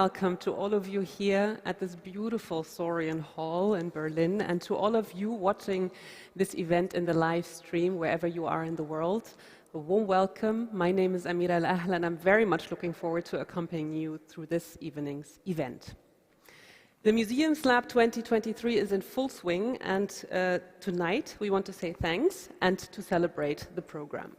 welcome to all of you here at this beautiful Saurian Hall in Berlin, and to all of you watching this event in the live stream wherever you are in the world. A warm welcome. My name is Amira El Ahl, and I'm very much looking forward to accompanying you through this evening's event. The MuseumsLab 2023 is in full swing, and tonight we want to say thanks and to celebrate the program.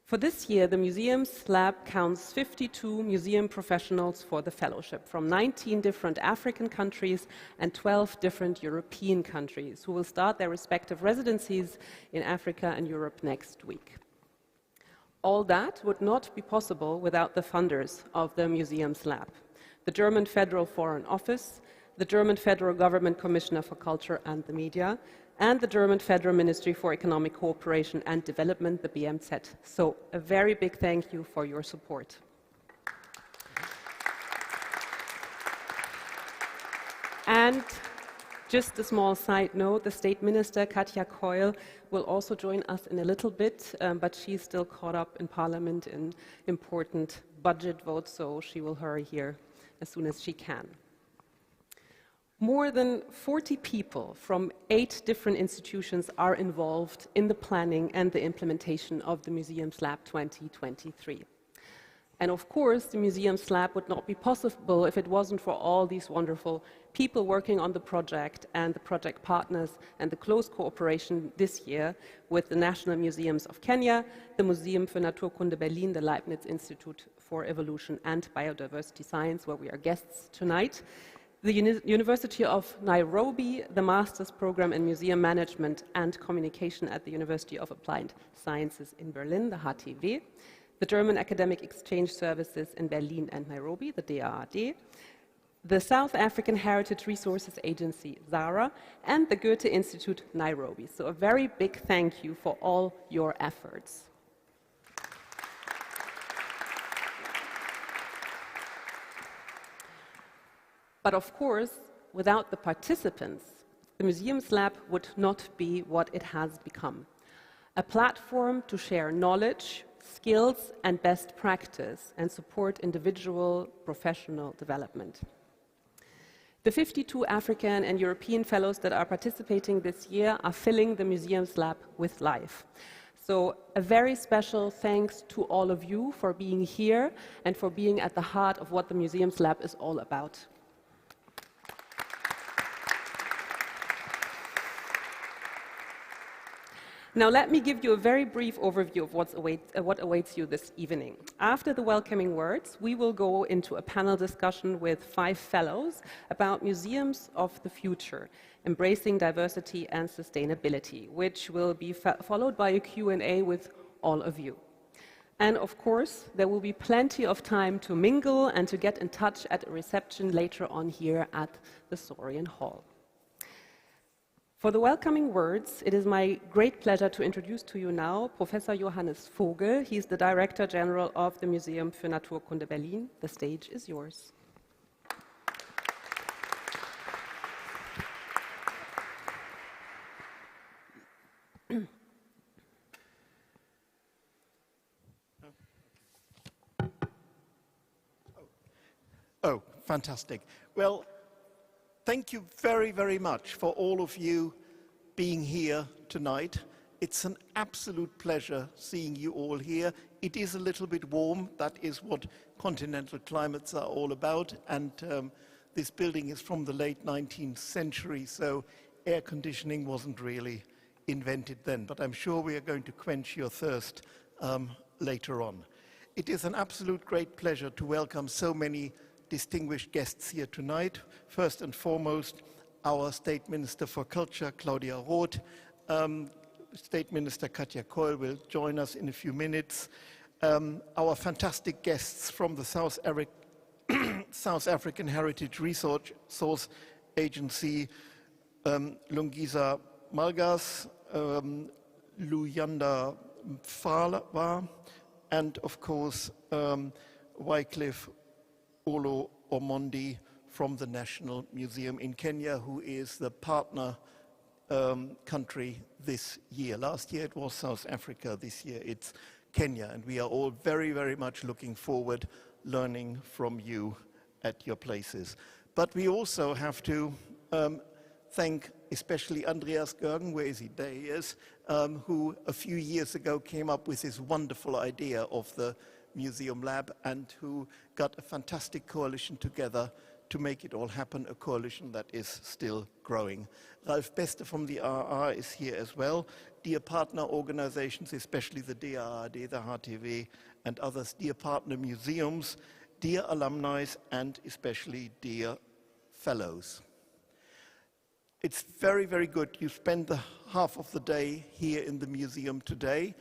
For this year, the MuseumsLab counts 52 museum professionals for the fellowship from 19 different African countries and 12 different European countries who will start their respective residencies in Africa and Europe next week. All that would not be possible without the funders of the MuseumsLab: the German Federal Foreign Office, the German Federal Government Commissioner for Culture and the Media, and the German Federal Ministry for Economic Cooperation and Development, the BMZ. So a very big thank you for your support. And just a small side note, the State Minister, Katja Keul, will also join us in a little bit, but she's still caught up in Parliament in important budget votes, so she will hurry here as soon as she can. More than 40 people from 8 different institutions are involved in the planning and the implementation of the MuseumsLab 2023. And of course, the MuseumsLab would not be possible if it wasn't for all these wonderful people working on the project and the project partners and the close cooperation this year with the National Museums of Kenya, the Museum für Naturkunde Berlin, the Leibniz Institute for Evolution and Biodiversity Science, where we are guests tonight, the University of Nairobi, the Master's Program in Museum Management and Communication at the University of Applied Sciences in Berlin, the HTW, the German Academic Exchange Services in Berlin and Nairobi, the DAAD, the South African Heritage Resources Agency, SAHRA, and the Goethe Institute, Nairobi. So a very big thank you for all your efforts. But of course, without the participants, the MuseumsLab would not be what it has become: a platform to share knowledge, skills, and best practice and support individual professional development. The 52 African and European fellows that are participating this year are filling the MuseumsLab with life. So a very special thanks to all of you for being here and for being at the heart of what the MuseumsLab is all about. Now let me give you a very brief overview of what awaits you this evening. After the welcoming words, we will go into a panel discussion with 5 fellows about museums of the future, embracing diversity and sustainability, which will be followed by a Q&A with all of you. And of course, there will be plenty of time to mingle and to get in touch at a reception later on here at the Saurian Hall. For the welcoming words, it is my great pleasure to introduce to you now Professor Johannes Vogel. He is the Director General of the Museum für Naturkunde Berlin. The stage is yours. Oh, fantastic. Well, thank you very, very much for all of you being here tonight. It's an absolute pleasure seeing you all here. It is a little bit warm. That is what continental climates are all about. And this building is from the late 19th century, so air conditioning wasn't really invented then. But I'm sure we are going to quench your thirst later on. It is an absolute great pleasure to welcome so many distinguished guests here tonight. First and foremost, our State Minister for Culture, Claudia Roth. State Minister Katja Keul will join us in a few minutes. Our fantastic guests from the South African Heritage Resource Agency, Lungisa Malgas, Luyanda Mfala, and of course, Wycliffe, Oloo, Omondi from the National Museum in Kenya, who is the partner country this year. Last year it was South Africa, this year it's Kenya, and we are all very, very much looking forward learning from you at your places. But we also have to thank especially Andreas Görgen, where is he? There he is, who a few years ago came up with this wonderful idea of the Museum Lab and who got a fantastic coalition together to make it all happen, a coalition that is still growing. Ralf Beste from the RR is here as well. Dear partner organizations, especially the DAAD, the HTW and others, dear partner museums, dear alumni and especially dear fellows. It's very, very good. You spend the half of the day here in the museum today,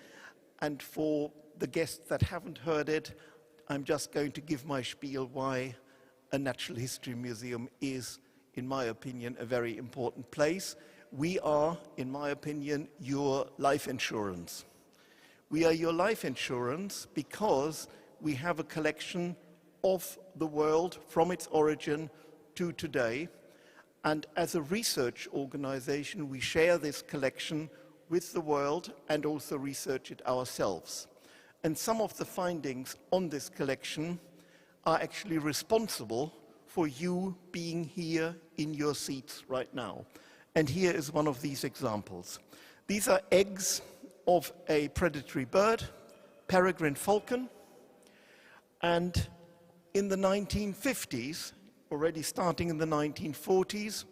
and for the guests that haven't heard it, I'm just going to give my spiel why a natural history museum is, in my opinion, a very important place. We are, in my opinion, your life insurance. We are your life insurance because we have a collection of the world from its origin to today. And as a research organization, we share this collection with the world and also research it ourselves. And some of the findings on this collection are actually responsible for you being here in your seats right now. And here is one of these examples. These are eggs of a predatory bird, peregrine falcon. And in the 1950s, already starting in the 1940s,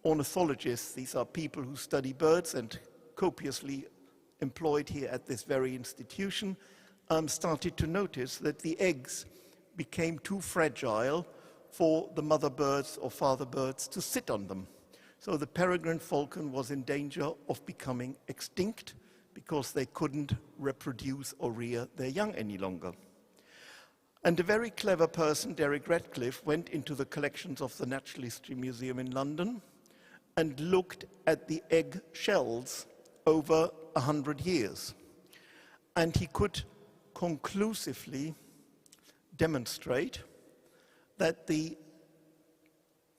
ornithologists, these are people who study birds and copiously employed here at this very institution, started to notice that the eggs became too fragile for the mother birds or father birds to sit on them. So the peregrine falcon was in danger of becoming extinct because they couldn't reproduce or rear their young any longer. And a very clever person, Derek Radcliffe, went into the collections of the Natural History Museum in London and looked at the egg shells over 100 years. And he could conclusively demonstrate that the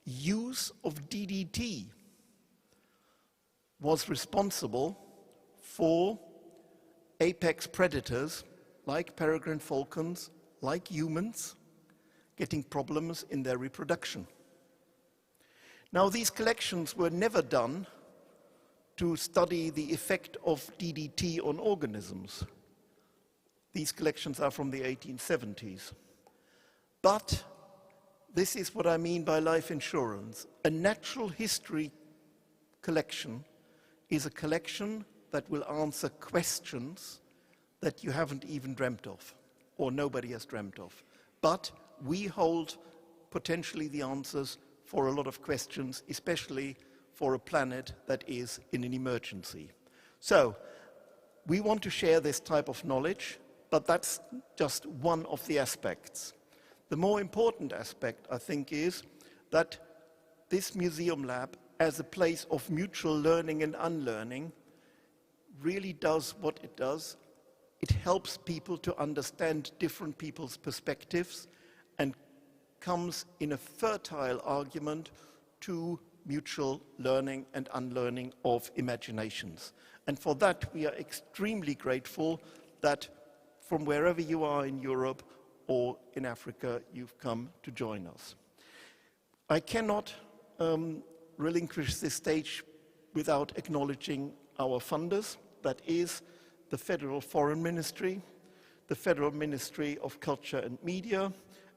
use of DDT was responsible for apex predators like peregrine falcons, like humans, getting problems in their reproduction. Now, these collections were never done to study the effect of DDT on organisms. These collections are from the 1870s. But this is what I mean by life insurance. A natural history collection is a collection that will answer questions that you haven't even dreamt of, or nobody has dreamt of. But we hold potentially the answers for a lot of questions, especially for a planet that is in an emergency. So, we want to share this type of knowledge, but that's just one of the aspects. The more important aspect, I think, is that this museum lab, as a place of mutual learning and unlearning, really does what it does. It helps people to understand different people's perspectives and comes in a fertile argument to mutual learning and unlearning of imaginations. And for that, we are extremely grateful that from wherever you are in Europe or in Africa, you've come to join us. I cannot relinquish this stage without acknowledging our funders. That is the Federal Foreign Ministry, the Federal Ministry of Culture and Media,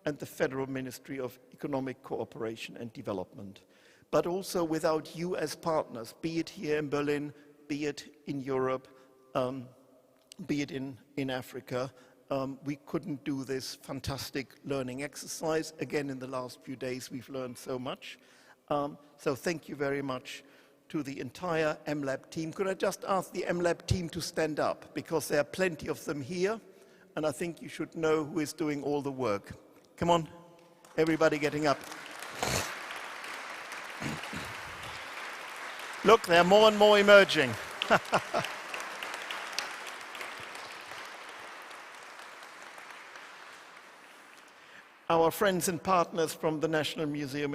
and the Federal Ministry of Economic Cooperation and Development. But also without you as partners, be it here in Berlin, be it in Europe, be it in Africa, we couldn't do this fantastic learning exercise. Again, in the last few days, we've learned so much. So thank you very much to the entire MLab team. Could I just ask the MLab team to stand up? Because there are plenty of them here, and I think you should know who is doing all the work. Come on, everybody getting up. Look, there are more and more emerging. Our friends and partners from the National Museum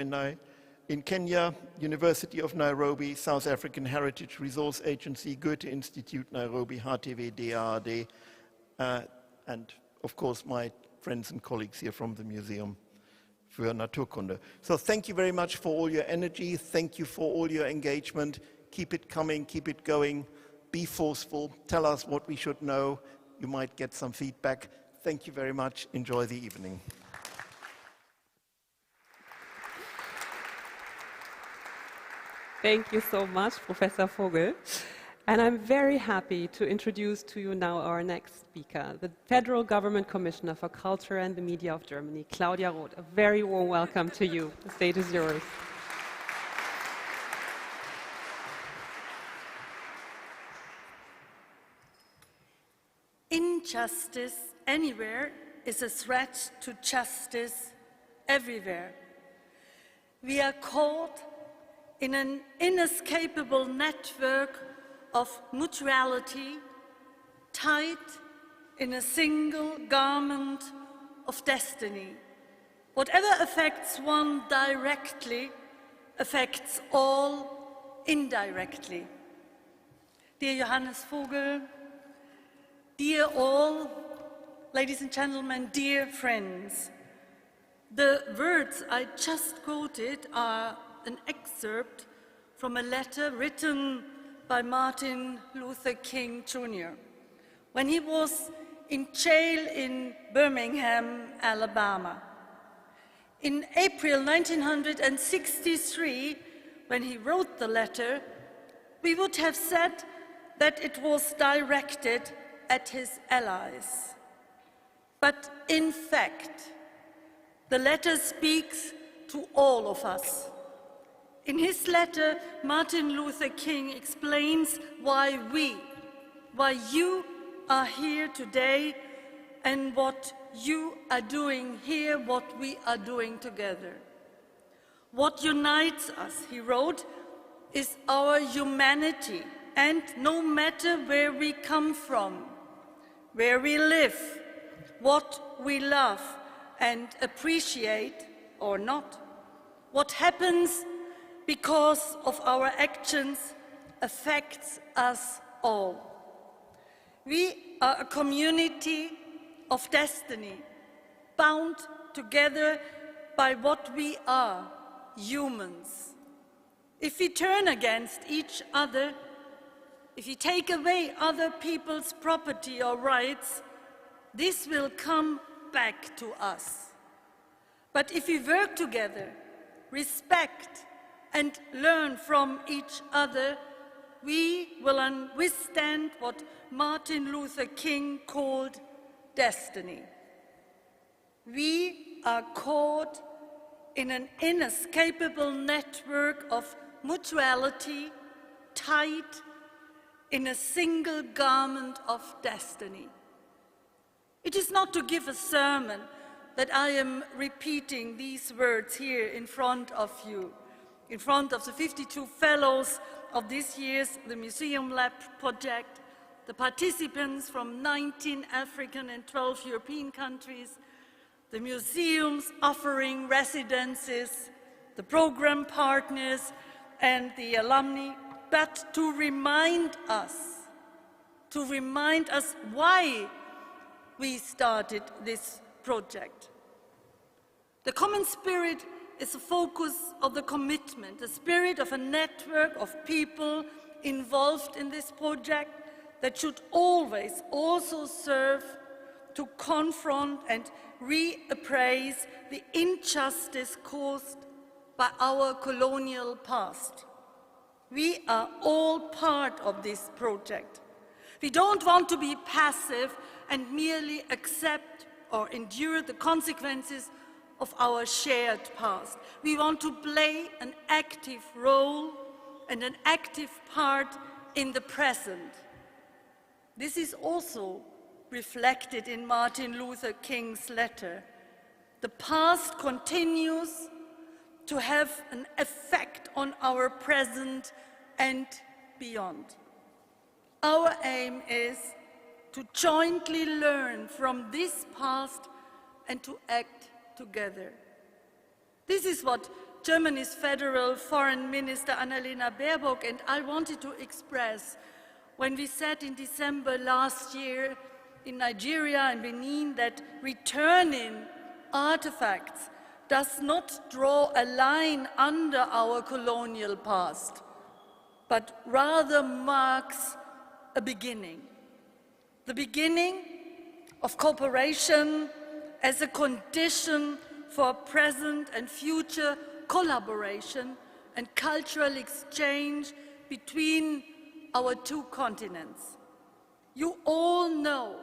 in Kenya, University of Nairobi, South African Heritage Resource Agency, Goethe Institute, Nairobi, HTW, DAAD, and of course my friends and colleagues here from the museum. für Naturkunde. So thank you very much for all your energy. Thank you for all your engagement. Keep it coming, keep it going. Be forceful. Tell us what we should know. You might get some feedback. Thank you very much. Enjoy the evening. Thank you so much, Professor Vogel. And I'm very happy to introduce to you now our next speaker, the Federal Government Commissioner for Culture and the Media of Germany, Claudia Roth. A very warm welcome to you. The stage is yours. Injustice anywhere is a threat to justice everywhere. We are caught in an inescapable network of mutuality, tied in a single garment of destiny. Whatever affects one directly affects all indirectly. Dear Johannes Vogel, dear all, ladies and gentlemen, dear friends, the words I just quoted are an excerpt from a letter written by Martin Luther King Jr. when he was in jail in Birmingham, Alabama. In April 1963, when he wrote the letter, we would have said that it was directed at his allies. But in fact, the letter speaks to all of us. In his letter, Martin Luther King explains why you are here today and what you are doing here, what we are doing together. What unites us, he wrote, is our humanity, and no matter where we come from, where we live, what we love and appreciate or not, what happens because of our actions affects us all. We are a community of destiny, bound together by what we are, humans. If we turn against each other, if we take away other people's property or rights, this will come back to us. But if we work together, respect, and learn from each other, we will withstand what Martin Luther King called destiny. We are caught in an inescapable network of mutuality, tied in a single garment of destiny. It is not to give a sermon that I am repeating these words here in front of you, in front of the 52 fellows of this year's TheMuseumsLab project, the participants from 19 African and 12 European countries, the museums offering residences, the program partners, and the alumni, but to remind us why we started this project. The common spirit is the focus of the commitment, the spirit of a network of people involved in this project that should always also serve to confront and reappraise the injustice caused by our colonial past. We are all part of this project. We don't want to be passive and merely accept or endure the consequences of our shared past. We want to play an active role and an active part in the present. This is also reflected in Martin Luther King's letter. The past continues to have an effect on our present and beyond. Our aim is to jointly learn from this past and to act together. This is what Germany's Federal Foreign Minister Annalena Baerbock and I wanted to express when we said in December last year in Nigeria and Benin that returning artifacts does not draw a line under our colonial past, but rather marks a beginning. The beginning of cooperation as a condition for present and future collaboration and cultural exchange between our two continents. You all know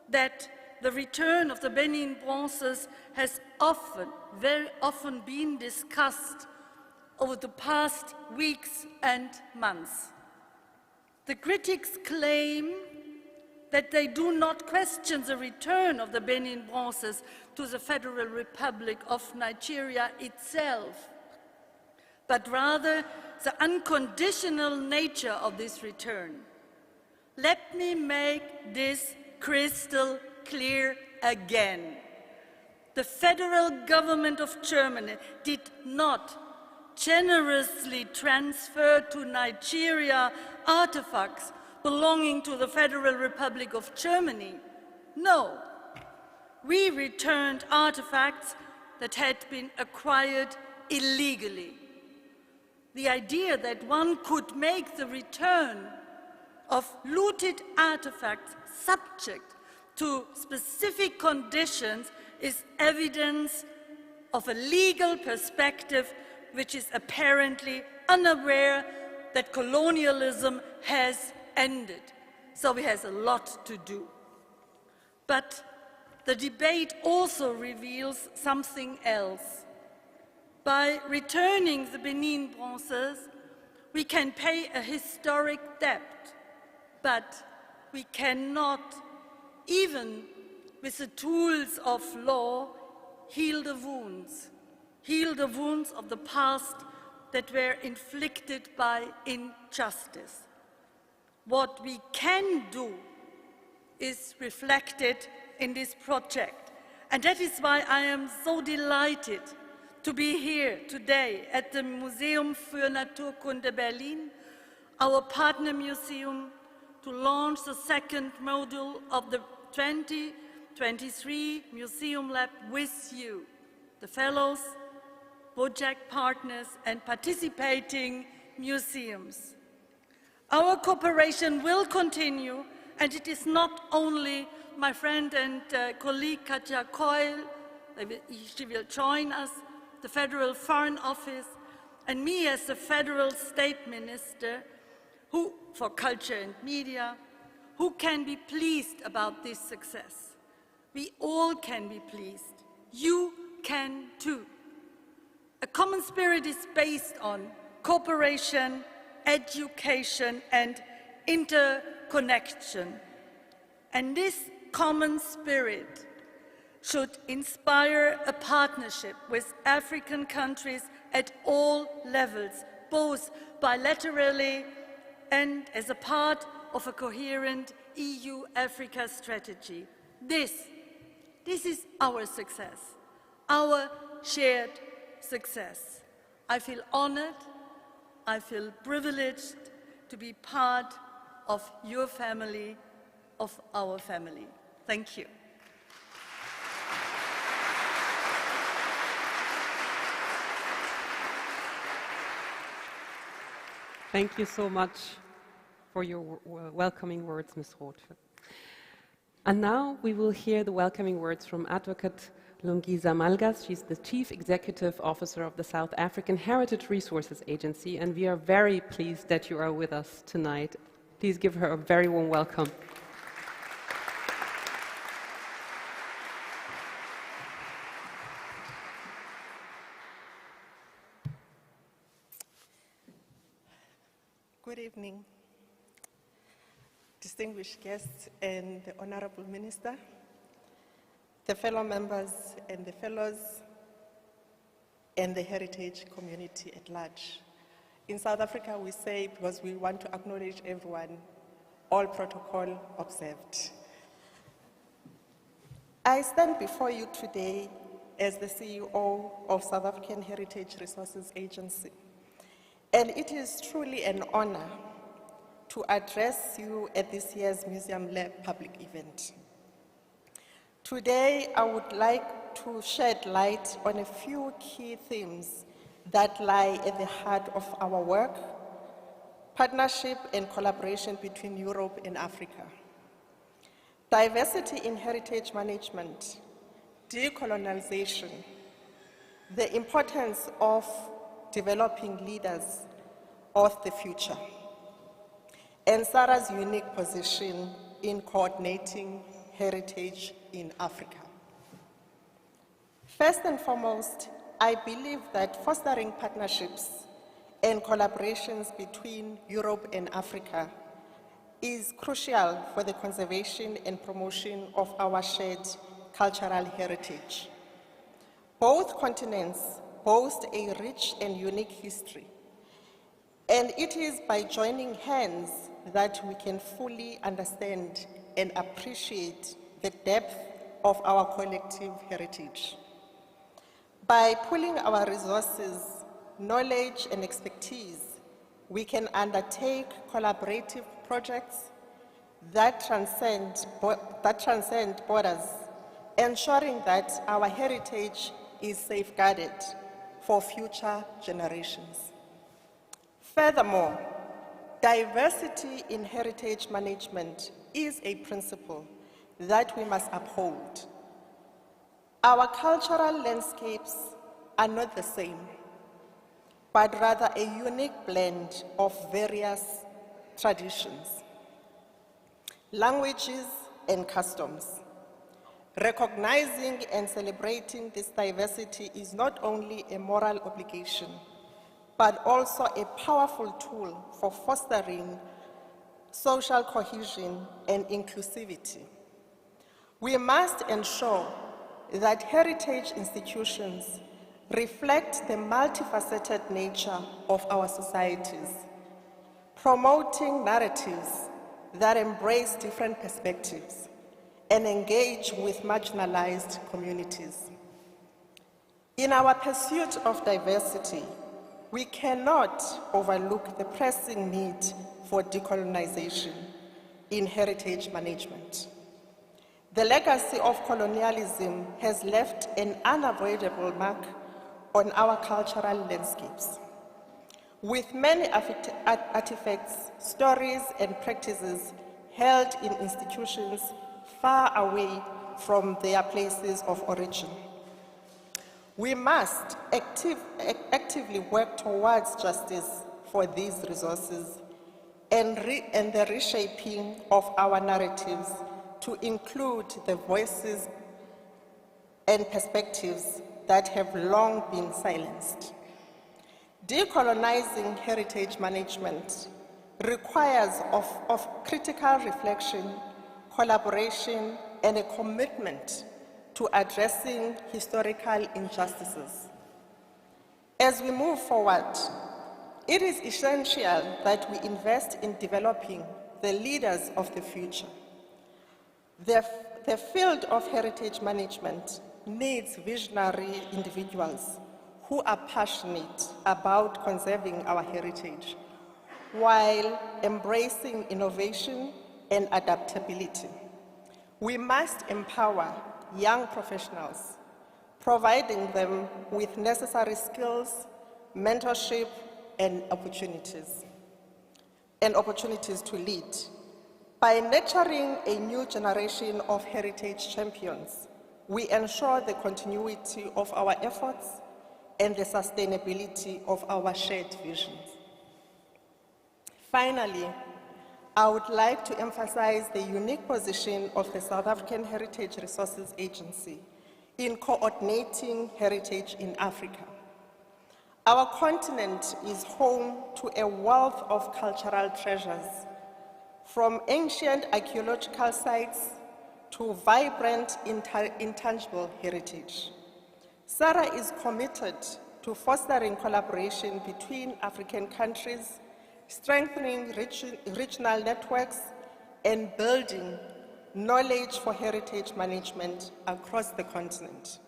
that the return of the Benin bronzes has often, very often been discussed over the past weeks and months. The critics claim that they do not question the return of the Benin bronzes to the Federal Republic of Nigeria itself, but rather the unconditional nature of this return. Let me make this crystal clear again. The federal government of Germany did not generously transfer to Nigeria artifacts belonging to the Federal Republic of Germany. No, we returned artifacts that had been acquired illegally. The idea that one could make the return of looted artifacts subject to specific conditions is evidence of a legal perspective which is apparently unaware that colonialism has ended. So it has a lot to do. But the debate also reveals something else. By returning the Benin bronzes, we can pay a historic debt, but we cannot, even with the tools of law, heal the wounds of the past that were inflicted by injustice. What we can do is reflected in this project, and that is why I am so delighted to be here today at the Museum für Naturkunde Berlin, our partner museum, to launch the second module of the 2023 Museum Lab with you, the fellows, project partners, and participating museums. Our cooperation will continue, and it is not only my friend and colleague Katja Keul, she will join us, the Federal Foreign Office, and me as the Federal State Minister for Culture and Media, who can be pleased about this success. We all can be pleased. You can too. A common spirit is based on cooperation, education, and interconnection. And this common spirit should inspire a partnership with African countries at all levels, both bilaterally and as a part of a coherent EU-Africa strategy. This is our success, our shared success. I feel honored, I feel privileged to be part of your family, of our family. Thank you. Thank you so much for your welcoming words, Ms. Roth. And now we will hear the welcoming words from Advocate Lungisa Malgas. She's the Chief Executive Officer of the South African Heritage Resources Agency, and we are very pleased that you are with us tonight. Please give her a very warm welcome. Good evening, distinguished guests and the Honorable Minister, the fellow members and the fellows, and the heritage community at large. In South Africa, we say, because we want to acknowledge everyone, all protocol observed. I stand before you today as the CEO of South African Heritage Resources Agency. And it is truly an honor to address you at this year's Museum Lab public event. Today, I would like to shed light on a few key themes that lie at the heart of our work: partnership and collaboration between Europe and Africa, diversity in heritage management, decolonization, the importance of developing leaders of the future, and SAHRA's unique position in coordinating heritage in Africa. First and foremost, I believe that fostering partnerships and collaborations between Europe and Africa is crucial for the conservation and promotion of our shared cultural heritage. Both continents boast a rich and unique history, and it is by joining hands that we can fully understand and appreciate the depth of our collective heritage. By pooling our resources, knowledge, and expertise, we can undertake collaborative projects that transcend borders, ensuring that our heritage is safeguarded for future generations. Furthermore, diversity in heritage management is a principle that we must uphold. Our cultural landscapes are not the same, but rather a unique blend of various traditions, languages, and customs. Recognizing and celebrating this diversity is not only a moral obligation, but also a powerful tool for fostering social cohesion and inclusivity. We must ensure that heritage institutions reflect the multifaceted nature of our societies, promoting narratives that embrace different perspectives and engage with marginalized communities. In our pursuit of diversity, we cannot overlook the pressing need for decolonization in heritage management. The legacy of colonialism has left an unavoidable mark on our cultural landscapes, with many artifacts, stories, and practices held in institutions far away from their places of origin. We must actively work towards justice for these resources and the reshaping of our narratives to include the voices and perspectives that have long been silenced. Decolonizing heritage management requires of critical reflection, collaboration, and a commitment to addressing historical injustices. As we move forward, it is essential that we invest in developing the leaders of the future. The field of heritage management needs visionary individuals who are passionate about conserving our heritage while embracing innovation and adaptability. We must empower young professionals, providing them with necessary skills, mentorship, and opportunities to lead. By nurturing a new generation of heritage champions, we ensure the continuity of our efforts and the sustainability of our shared visions. Finally, I would like to emphasize the unique position of the South African Heritage Resources Agency in coordinating heritage in Africa. Our continent is home to a wealth of cultural treasures, from ancient archaeological sites to vibrant intangible heritage. SAHRA is committed to fostering collaboration between African countries, strengthening regional networks, and building knowledge for heritage management across the continent.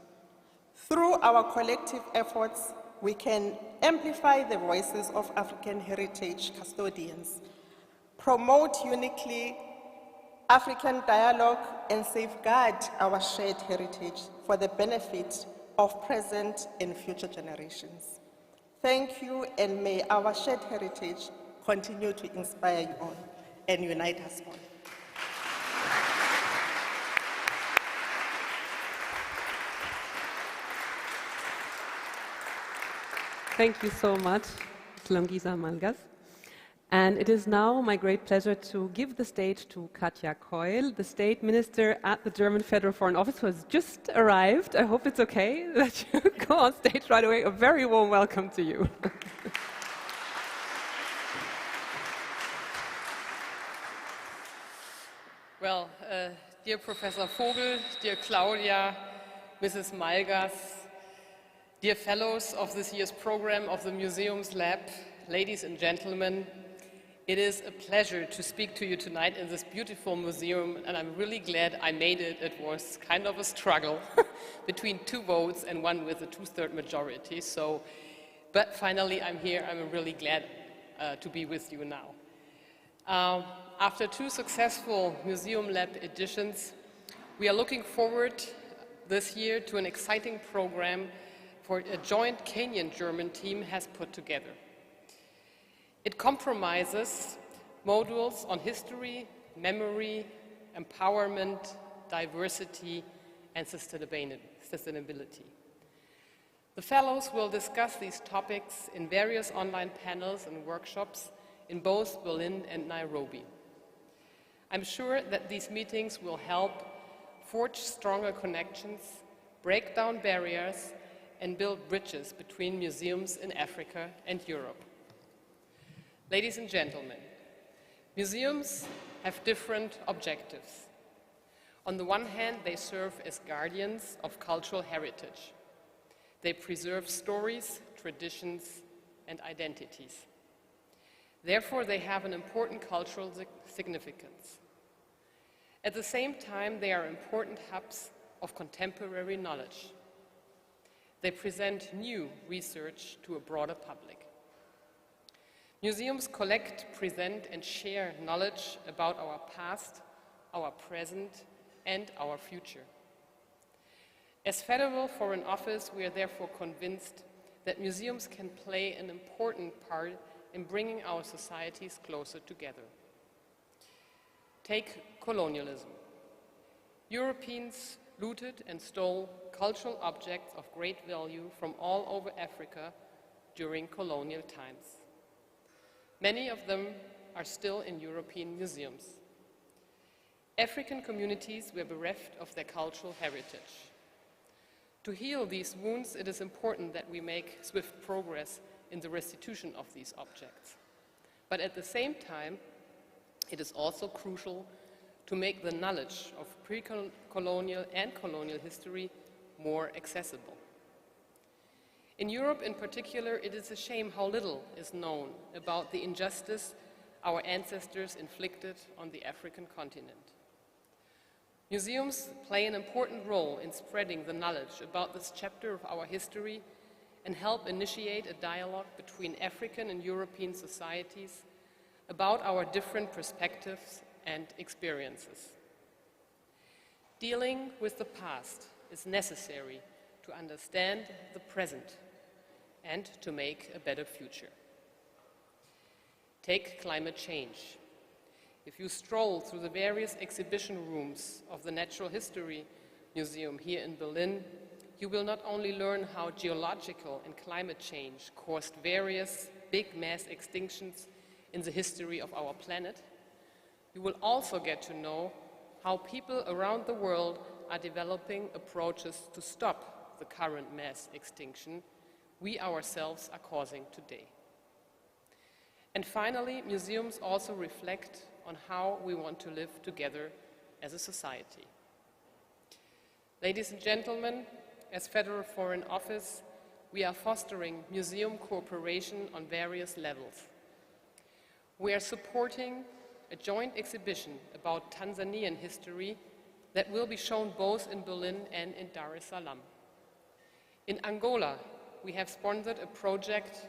Through our collective efforts, we can amplify the voices of African heritage custodians, promote uniquely African dialogue, and safeguard our shared heritage for the benefit of present and future generations. Thank you, and may our shared heritage continue to inspire you all and unite us all. Thank you so much, Lungisa Malgas. And it is now my great pleasure to give the stage to Katja Keul, the State Minister at the German Federal Foreign Office, who has just arrived. I hope it's okay that you go on stage right away. A very warm welcome to you. Well, dear Professor Vogel, dear Claudia, Mrs. Malgas, dear fellows of this year's program of the MuseumsLab, ladies and gentlemen, it is a pleasure to speak to you tonight in this beautiful museum, and I'm really glad I made it. It was kind of a struggle between 2 votes and one with a 2/3 majority. But finally I'm here. I'm really glad to be with you now. After 2 successful MuseumsLab editions, we are looking forward this year to an exciting program for a joint Kenyan-German team has put together. It compromises modules on history, memory, empowerment, diversity, and sustainability. The fellows will discuss these topics in various online panels and workshops in both Berlin and Nairobi. I'm sure that these meetings will help forge stronger connections, break down barriers, and build bridges between museums in Africa and Europe. Ladies and gentlemen, museums have different objectives. On the one hand, they serve as guardians of cultural heritage. They preserve stories, traditions, and identities. Therefore, they have an important cultural significance. At the same time, they are important hubs of contemporary knowledge. They present new research to a broader public. Museums collect, present, and share knowledge about our past, our present, and our future. As Federal Foreign Office, we are therefore convinced that museums can play an important part in bringing our societies closer together. Take colonialism. Europeans looted and stole cultural objects of great value from all over Africa during colonial times. Many of them are still in European museums. African communities were bereft of their cultural heritage. To heal these wounds, it is important that we make swift progress in the restitution of these objects. But at the same time, it is also crucial to make the knowledge of pre-colonial and colonial history more accessible. In Europe in particular, it is a shame how little is known about the injustice our ancestors inflicted on the African continent. Museums play an important role in spreading the knowledge about this chapter of our history and help initiate a dialogue between African and European societies about our different perspectives and experiences. Dealing with the past is necessary to understand the present and to make a better future. Take climate change. If you stroll through the various exhibition rooms of the Natural History Museum here in Berlin, you will not only learn how geological and climate change caused various big mass extinctions in the history of our planet, you will also get to know how people around the world are developing approaches to stop the current mass extinction we ourselves are causing today. And finally, museums also reflect on how we want to live together as a society. Ladies and gentlemen, as Federal Foreign Office, we are fostering museum cooperation on various levels. We are supporting a joint exhibition about Tanzanian history that will be shown both in Berlin and in Dar es Salaam. In Angola, we have sponsored a project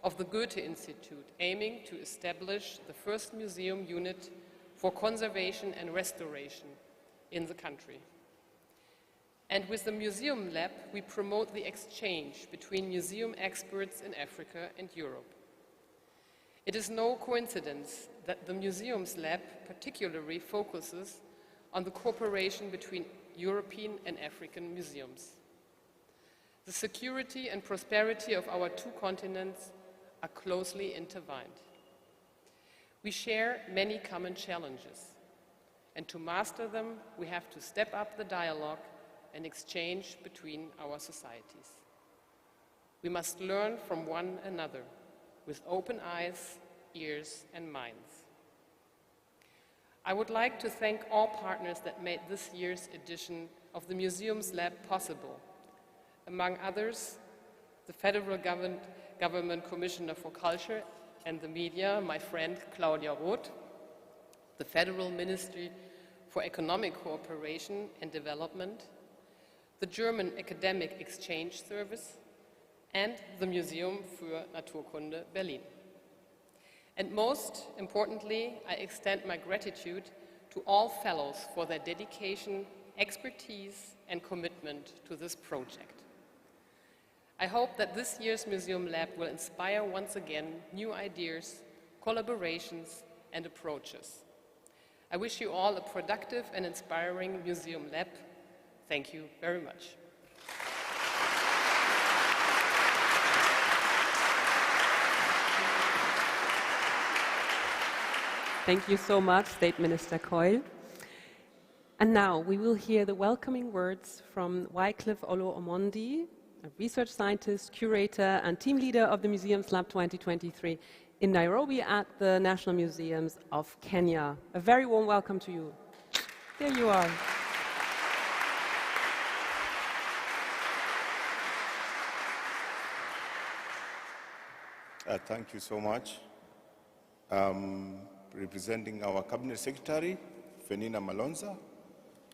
of the Goethe Institute aiming to establish the first museum unit for conservation and restoration in the country. And with the Museum Lab, we promote the exchange between museum experts in Africa and Europe. It is no coincidence that the Museums Lab particularly focuses on the cooperation between European and African museums. The security and prosperity of our two continents are closely intertwined. We share many common challenges, and to master them, we have to step up the dialogue and exchange between our societies. We must learn from one another with open eyes, ears, and minds. I would like to thank all partners that made this year's edition of the Museums Lab possible. Among others, the Federal Government Commissioner for Culture and the Media, my friend Claudia Roth, the Federal Ministry for Economic Cooperation and Development, the German Academic Exchange Service, and the Museum für Naturkunde Berlin. And most importantly, I extend my gratitude to all fellows for their dedication, expertise, and commitment to this project. I hope that this year's Museum Lab will inspire once again new ideas, collaborations, and approaches. I wish you all a productive and inspiring Museum Lab. Thank you very much. Thank you so much, State Minister Keul. And now we will hear the welcoming words from Wycliffe Omondi, a research scientist, curator, and team leader of the Museums Lab 2023 in Nairobi at the National Museums of Kenya. A very warm welcome to you. There you are. Thank you so much. Representing our Cabinet Secretary, Fenina Malonza,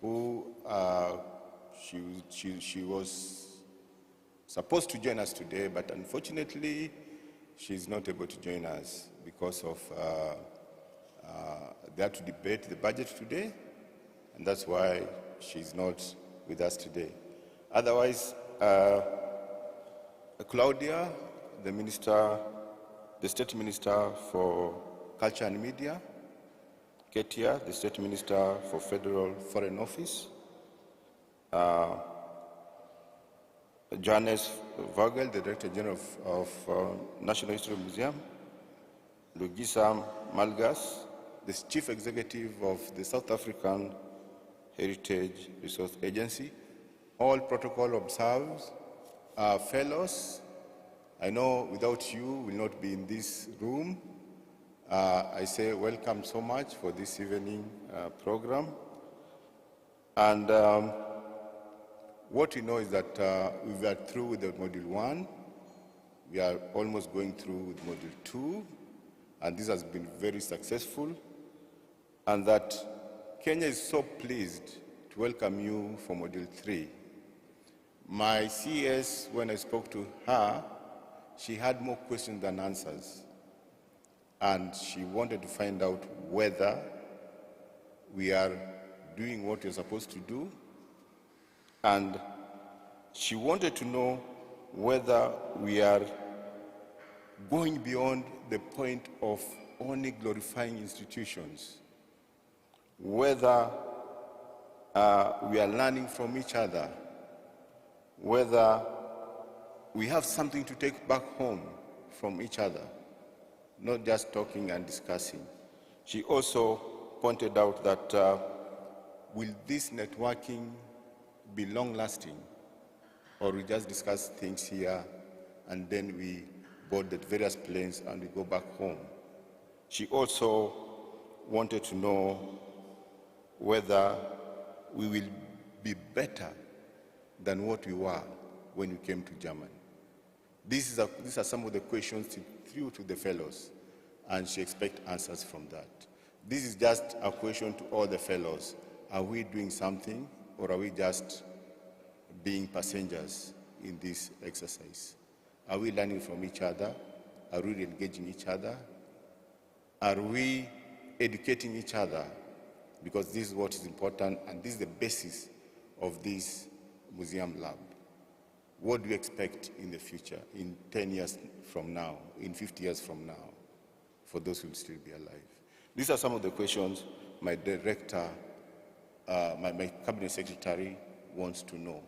who she was supposed to join us today, but unfortunately, she's not able to join us because of they had to debate the budget today, and that's why she's not with us today. Otherwise, Claudia, the State Minister for Culture and Media, Katja, the State Minister for Federal Foreign Office, Johannes, Vogel, the Director General of National History Museum, Lungisa, Malgas, the Chief Executive of the South African Heritage Resource Agency, all protocol observed, fellows. I know without you, we will not be in this room. I say welcome so much for this evening program. And what we know is that we are through with the Module 1. We are almost going through with Module 2. And this has been very successful. And that Kenya is so pleased to welcome you for Module 3. My CS, when I spoke to her, she had more questions than answers. And she wanted to find out whether we are doing what we're supposed to do. And she wanted to know whether we are going beyond the point of only glorifying institutions, whether we are learning from each other, whether we have something to take back home from each other, not just talking and discussing. She also pointed out that will this networking be long-lasting, or we just discuss things here and then we board the various planes and we go back home. She also wanted to know whether we will be better than what we were when we came to Germany. These are some of the questions she threw to the fellows, and she expects answers from that. This is just a question to all the fellows. Are we doing something, or are we just being passengers in this exercise? Are we learning from each other? Are we engaging each other? Are we educating each other, because this is what is important, and this is the basis of this museum lab. What do you expect in the future, in 10 years from now, in 50 years from now, for those who will still be alive? These are some of the questions my director, my cabinet secretary wants to know.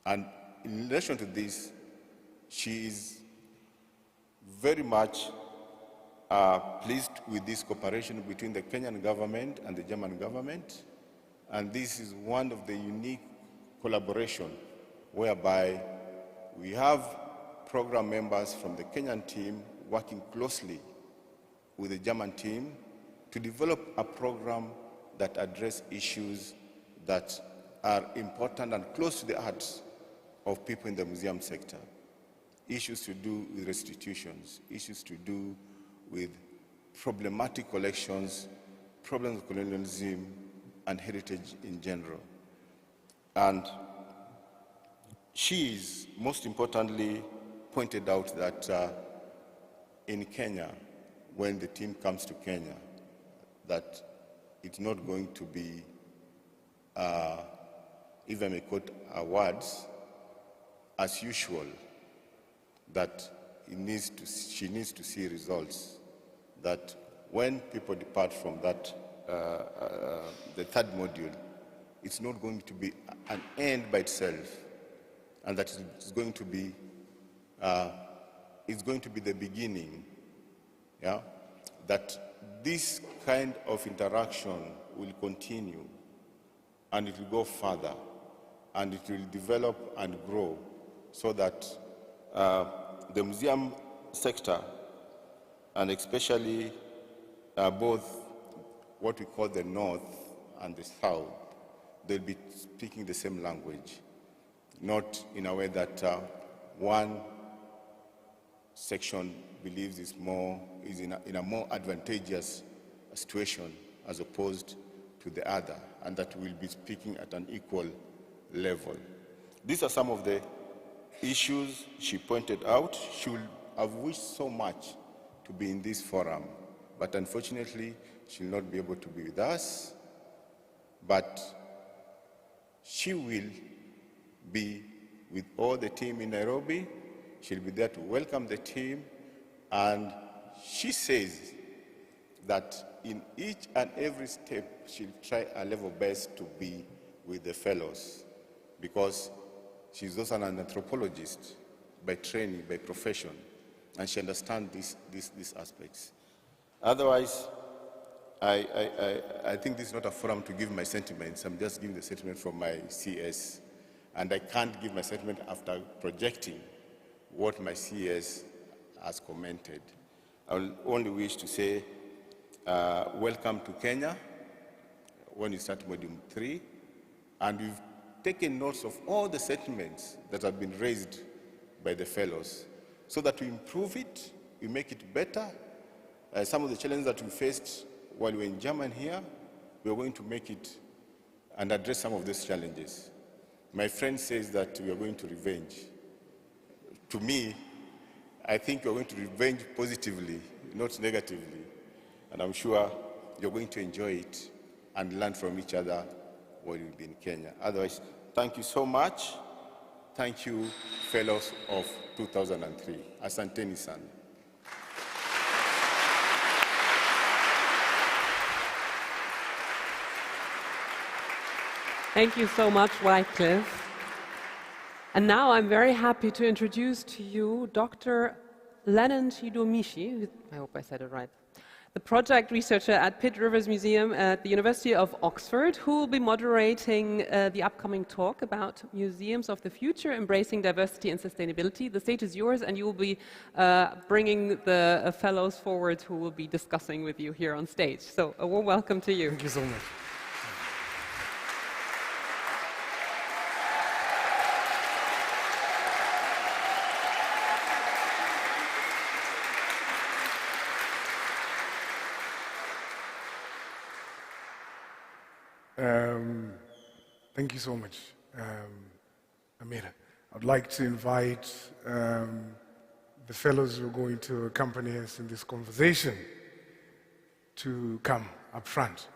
And in relation to this, she is very much pleased with this cooperation between the Kenyan government and the German government. And this is one of the unique collaboration whereby we have program members from the Kenyan team working closely with the German team to develop a program that address issues that are important and close to the hearts of people in the museum sector. Issues to do with restitutions, issues to do with problematic collections, problems of colonialism, and heritage in general. And she is most importantly pointed out that in Kenya, when the team comes to Kenya, that it's not going to be, if I may quote words, as usual, that she needs to see results, that when people depart from that, the third module, it's not going to be an end by itself, and that it's going to be the beginning, yeah? That this kind of interaction will continue, and it will go further, and it will develop and grow, so that the museum sector, and especially both what we call the North and the South, they'll be speaking the same language, not in a way that one section believes is in a more advantageous situation as opposed to the other, and that we'll be speaking at an equal level. These are some of the issues she pointed out. She would have wished so much to be in this forum, but unfortunately, she'll not be able to be with us. But she will be with all the team in Nairobi. She'll be there to welcome the team, and she says that in each and every step, she'll try her level best to be with the fellows, because she's also an anthropologist by training, by profession, and she understands these aspects. Otherwise, I think this is not a forum to give my sentiments. I'm just giving the sentiment from my CS, and I can't give my sentiment after projecting what my CS has commented. I will only wish to say welcome to Kenya when you start Module 3, and we've taken notes of all the sentiments that have been raised by the fellows so that we improve it, we make it better. Some of the challenges that we faced while we were in Germany here, we are going to make it and address some of these challenges. My friend says that we are going to revenge. To me, I think we're going to revenge positively, not negatively. And I'm sure you're going to enjoy it and learn from each other while you'll be in Kenya. Otherwise, thank you so much. Thank you, fellows of 2003. Asanteni sana. Thank you so much, Wycliffe. And now I'm very happy to introduce to you Dr. Lennon Chidomishi, I hope I said it right, the project researcher at Pitt Rivers Museum at the University of Oxford, who will be moderating the upcoming talk about museums of the future, embracing diversity and sustainability. The stage is yours, and you will be bringing the fellows forward who will be discussing with you here on stage. So a warm welcome to you. Thank you so much. Thank you so much, Amira. I'd like to invite the fellows who are going to accompany us in this conversation to come up front.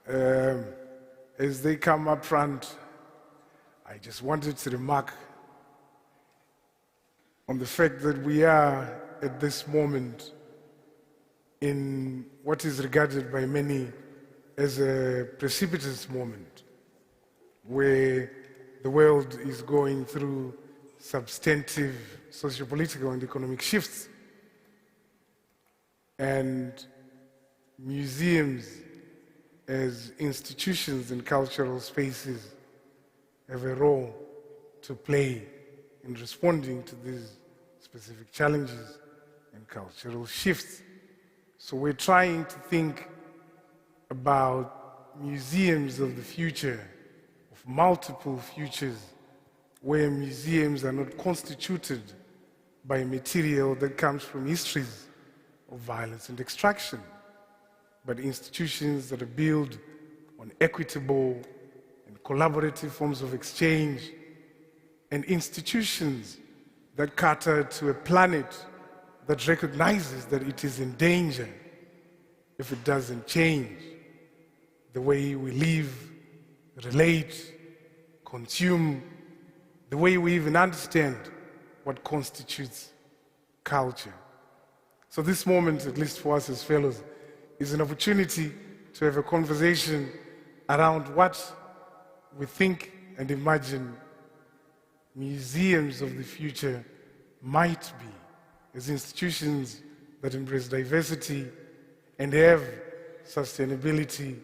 As they come up front, I just wanted to remark on the fact that we are at this moment in what is regarded by many as a precipitous moment, where the world is going through substantive socio-political and economic shifts. And museums as institutions and cultural spaces have a role to play in responding to these specific challenges and cultural shifts. So we're trying to think about museums of the future, of multiple futures, where museums are not constituted by material that comes from histories of violence and extraction, but institutions that are built on equitable and collaborative forms of exchange, and institutions that cater to a planet that recognizes that it is in danger if it doesn't change the way we live, relate, consume, the way we even understand what constitutes culture. So this moment, at least for us as fellows, is an opportunity to have a conversation around what we think and imagine museums of the future might be, as institutions that embrace diversity and have sustainability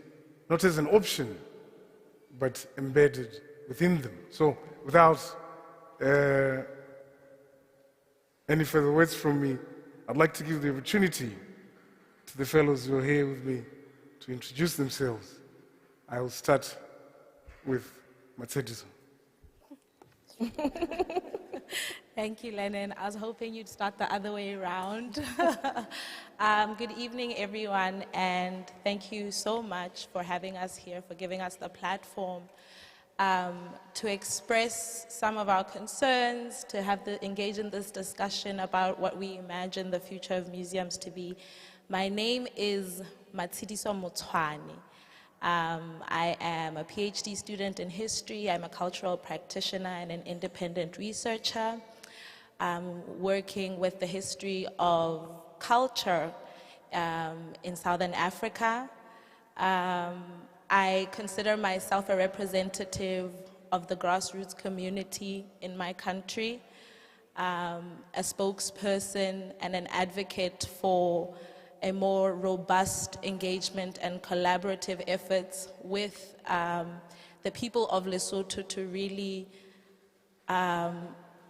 not as an option, but embedded within them. So without any further words from me, I'd like to give the opportunity to the fellows who are here with me to introduce themselves. I will start with Matsediso. Thank you, Lennon. I was hoping you'd start the other way around. Good evening, everyone, and thank you so much for having us here, for giving us the platform to express some of our concerns, to engage in this discussion about what we imagine the future of museums to be. My name is Matsediso Motshwane. I am a PhD student in history. I'm a cultural practitioner and an independent researcher. I'm working with the history of culture in Southern Africa. I consider myself a representative of the grassroots community in my country, a spokesperson and an advocate for a more robust engagement and collaborative efforts with the people of Lesotho to really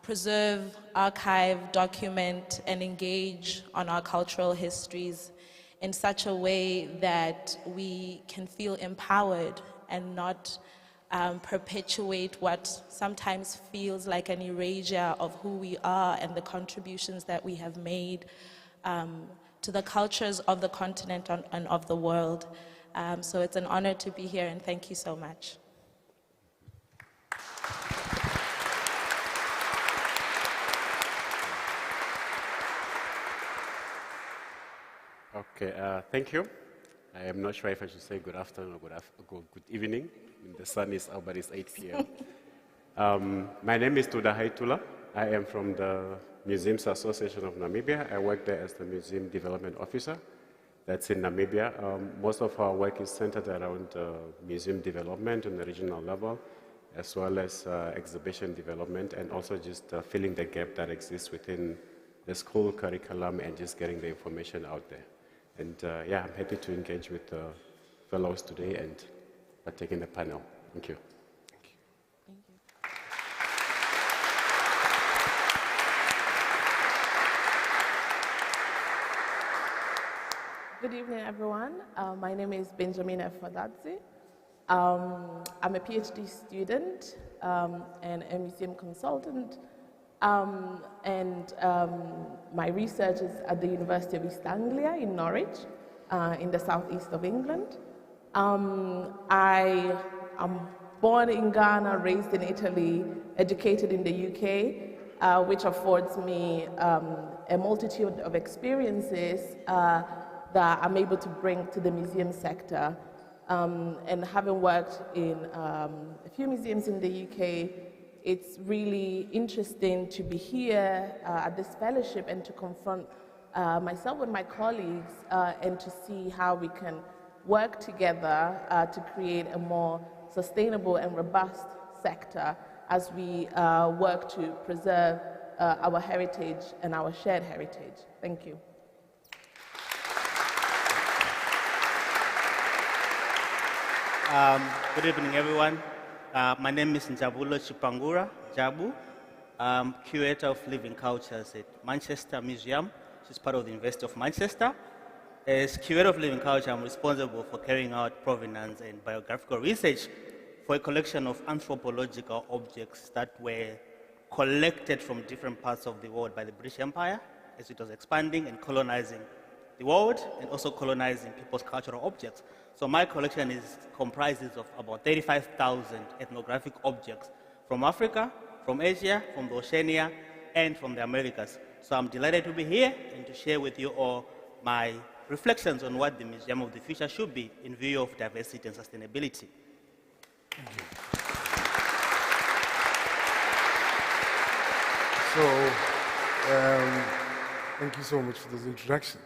preserve, archive, document, and engage on our cultural histories in such a way that we can feel empowered and not perpetuate what sometimes feels like an erasure of who we are and the contributions that we have made to the cultures of the continent and of the world. So it's an honor to be here, and thank you so much. Okay, thank you. I am not sure if I should say good afternoon or good evening. The sun is out, but it's 8 p.m. My name is Tuda Haitula. I am from the Museums Association of Namibia. I work there as the Museum Development Officer. That's in Namibia. Most of our work is centered around museum development on the regional level, as well as exhibition development, and also just filling the gap that exists within the school curriculum and just getting the information out there. And yeah, I'm happy to engage with the fellows today and partake in the panel. Thank you. Good evening, everyone. My name is Benjamin Fadadzi. I'm a PhD student and a museum consultant. My research is at the University of East Anglia in Norwich, in the southeast of England. I am born in Ghana, raised in Italy, educated in the UK, which affords me a multitude of experiences that I'm able to bring to the museum sector. And having worked in a few museums in the UK, it's really interesting to be here at this fellowship and to confront myself with my colleagues and to see how we can work together to create a more sustainable and robust sector as we work to preserve our heritage and our shared heritage. Thank you. Good evening, everyone. My name is Njabulo Chipangura Jabu. I'm curator of living cultures at Manchester Museum, which is part of the University of Manchester. As curator of living culture, I'm responsible for carrying out provenance and biographical research for a collection of anthropological objects that were collected from different parts of the world by the British Empire as it was expanding and colonizing the world and also colonizing people's cultural objects. So my collection comprises of about 35,000 ethnographic objects from Africa, from Asia, from the Oceania, and from the Americas. So I'm delighted to be here and to share with you all my reflections on what the Museum of the Future should be in view of diversity and sustainability. Thank you. So, thank you so much for those introductions.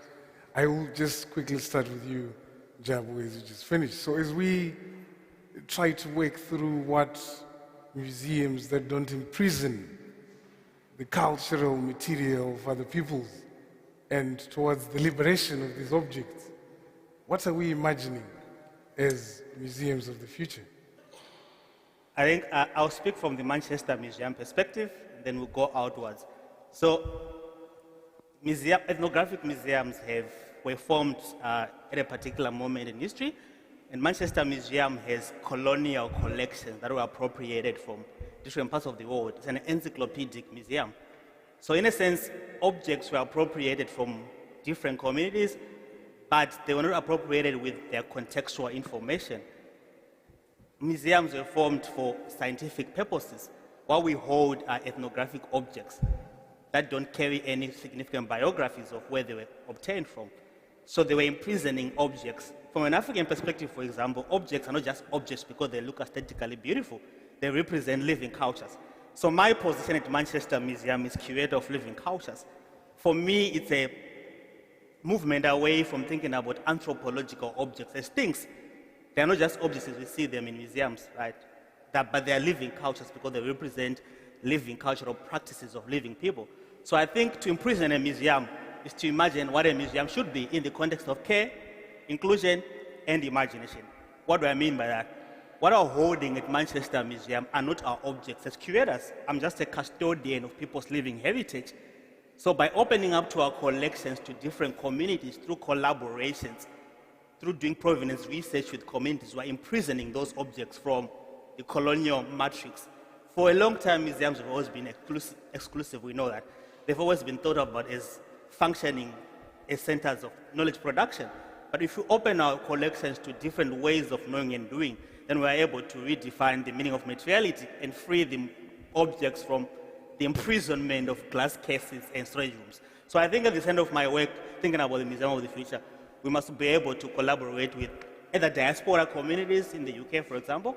I will just quickly start with you, Jabu, as you just finished. So as we try to work through what museums that don't imprison the cultural material of other peoples and towards the liberation of these objects, what are we imagining as museums of the future? I think I'll speak from the Manchester Museum perspective, and then we'll go outwards. So, ethnographic museums were formed at a particular moment in history, and Manchester Museum has colonial collections that were appropriated from different parts of the world. It's an encyclopedic museum. So in a sense, objects were appropriated from different communities, but they were not appropriated with their contextual information. Museums were formed for scientific purposes. What we hold are ethnographic objects that don't carry any significant biographies of where they were obtained from. So they were imprisoning objects. From an African perspective, for example, objects are not just objects because they look aesthetically beautiful. They represent living cultures. So my position at Manchester Museum is curator of living cultures. For me, it's a movement away from thinking about anthropological objects as things. They're not just objects as we see them in museums, right? But they're living cultures because they represent living cultural practices of living people. So I think to imprison a museum is to imagine what a museum should be in the context of care, inclusion, and imagination. What do I mean by that? What I'm holding at Manchester Museum are not our objects as curators. I'm just a custodian of people's living heritage. So by opening up to our collections to different communities through collaborations, through doing provenance research with communities, we're imprisoning those objects from the colonial matrix. For a long time, museums have always been exclusive, we know that. They've always been thought about as functioning as centers of knowledge production. But if we open our collections to different ways of knowing and doing, then we're able to redefine the meaning of materiality and free the objects from the imprisonment of glass cases and storage rooms. So I think at the end of my work, thinking about the Museum of the Future, we must be able to collaborate with either diaspora communities in the UK, for example,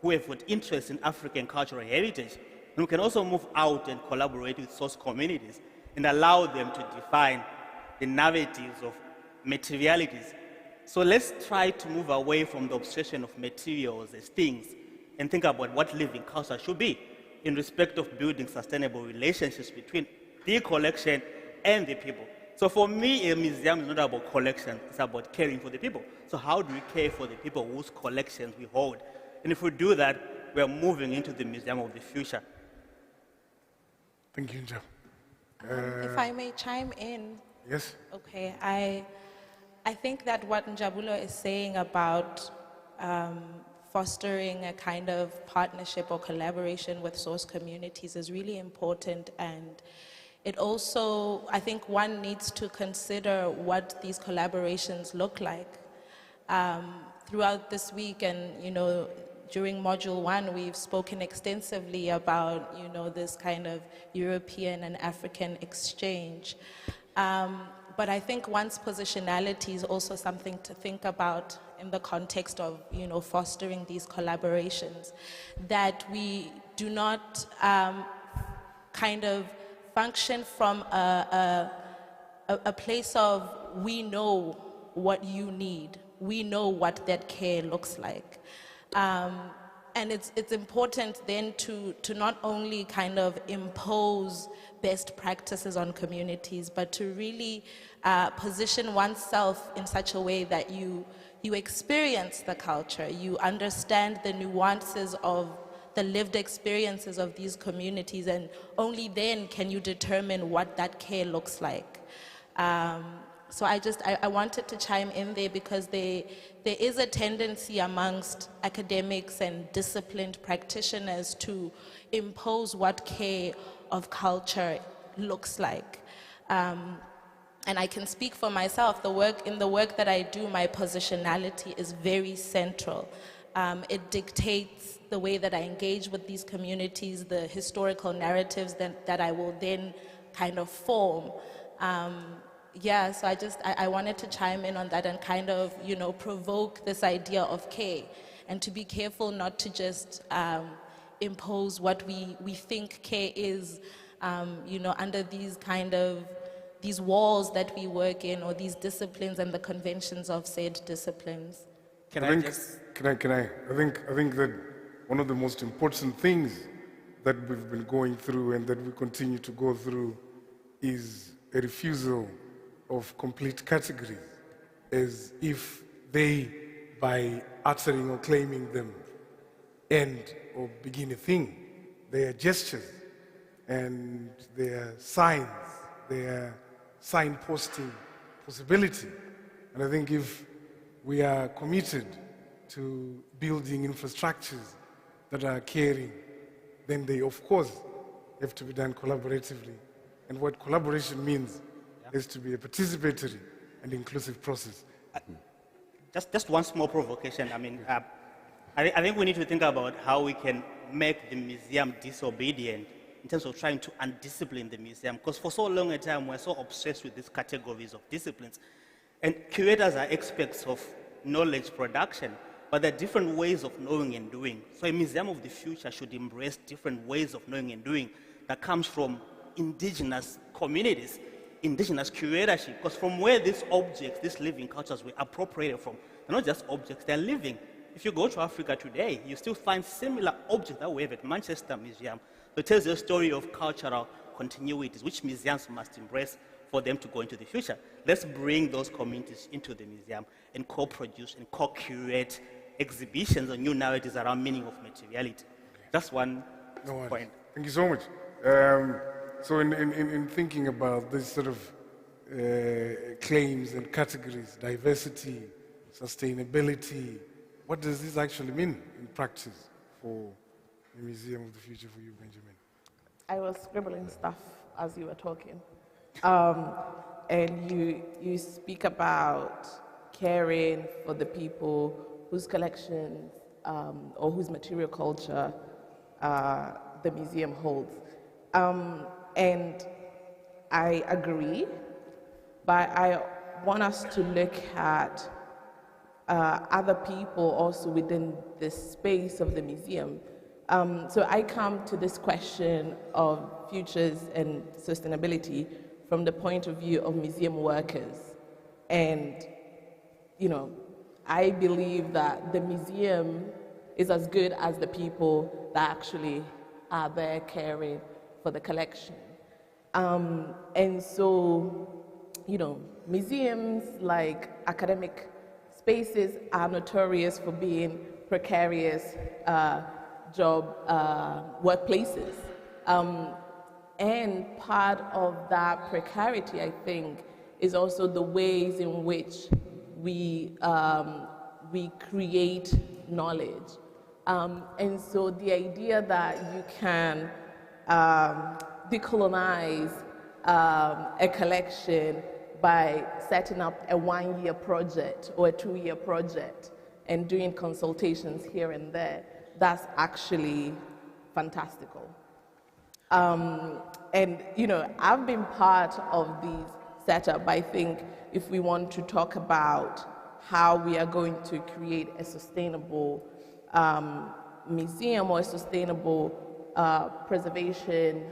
who have got interest in African cultural heritage. And we can also move out and collaborate with source communities and allow them to define the narratives of materialities. So let's try to move away from the obsession of materials as things and think about what living culture should be in respect of building sustainable relationships between the collection and the people. So for me, a museum is not about collection, it's about caring for the people. So how do we care for the people whose collections we hold? And if we do that, we are moving into the Museum of the Future. Thank you, Joe. If I may chime in. Yes. Okay, I think that what Njabulo is saying about fostering a kind of partnership or collaboration with source communities is really important, and it also, I think one needs to consider what these collaborations look like. Throughout this week and, during Module 1, we've spoken extensively about, this kind of European and African exchange. But I think one's positionality is also something to think about in the context of, fostering these collaborations, that we do not kind of function from a place of, we know what you need, we know what that care looks like. And it's important then to not only kind of impose best practices on communities, but to really position oneself in such a way that you experience the culture, you understand the nuances of the lived experiences of these communities, and only then can you determine what that care looks like. So I wanted to chime in there because there is a tendency amongst academics and disciplined practitioners to impose what care of culture looks like. And I can speak for myself. In the work that I do, my positionality is very central. It dictates the way that I engage with these communities, the historical narratives that I will then kind of form. So I wanted to chime in on that and kind of, provoke this idea of care, and to be careful not to just impose what we think care is, under these walls that we work in, or these disciplines and the conventions of said disciplines. I think that one of the most important things that we've been going through and that we continue to go through is a refusal of complete categories, as if they, by uttering or claiming them, end or begin a thing. They are gestures, and they are signs, they are signposting possibility. And I think if we are committed to building infrastructures that are caring, then they, of course, have to be done collaboratively. And what collaboration means is to be a participatory and inclusive process. Just one small provocation. I think we need to think about how we can make the museum disobedient in terms of trying to undiscipline the museum, because for so long a time we're so obsessed with these categories of disciplines. And curators are experts of knowledge production, but there are different ways of knowing and doing. So a museum of the future should embrace different ways of knowing and doing that comes from indigenous communities, indigenous curatorship, because from where these objects, these living cultures were appropriated from, they're not just objects, they're living. If you go to Africa today, you still find similar objects that we have at Manchester Museum. So it tells you a story of cultural continuities, which museums must embrace for them to go into the future. Let's bring those communities into the museum and co-produce and co-curate exhibitions and new narratives around meaning of materiality. That's one point. Thank you so much. So in thinking about this sort of claims and categories, diversity, sustainability, what does this actually mean in practice for the Museum of the Future for you, Benjamin? I was scribbling stuff as you were talking. And you speak about caring for the people whose collections or whose material culture the museum holds. And I agree, but I want us to look at other people also within the space of the museum. So I come to this question of futures and sustainability from the point of view of museum workers. And, I believe that the museum is as good as the people that actually are there caring for the collection. And so, museums, like academic spaces, are notorious for being precarious job workplaces. And part of that precarity, I think, is also the ways in which we create knowledge. And so the idea that you can decolonize a collection by setting up a 1-year project or a 2-year project and doing consultations here and there, that's actually fantastical. And, I've been part of these setup. I think if we want to talk about how we are going to create a sustainable museum or a sustainable preservation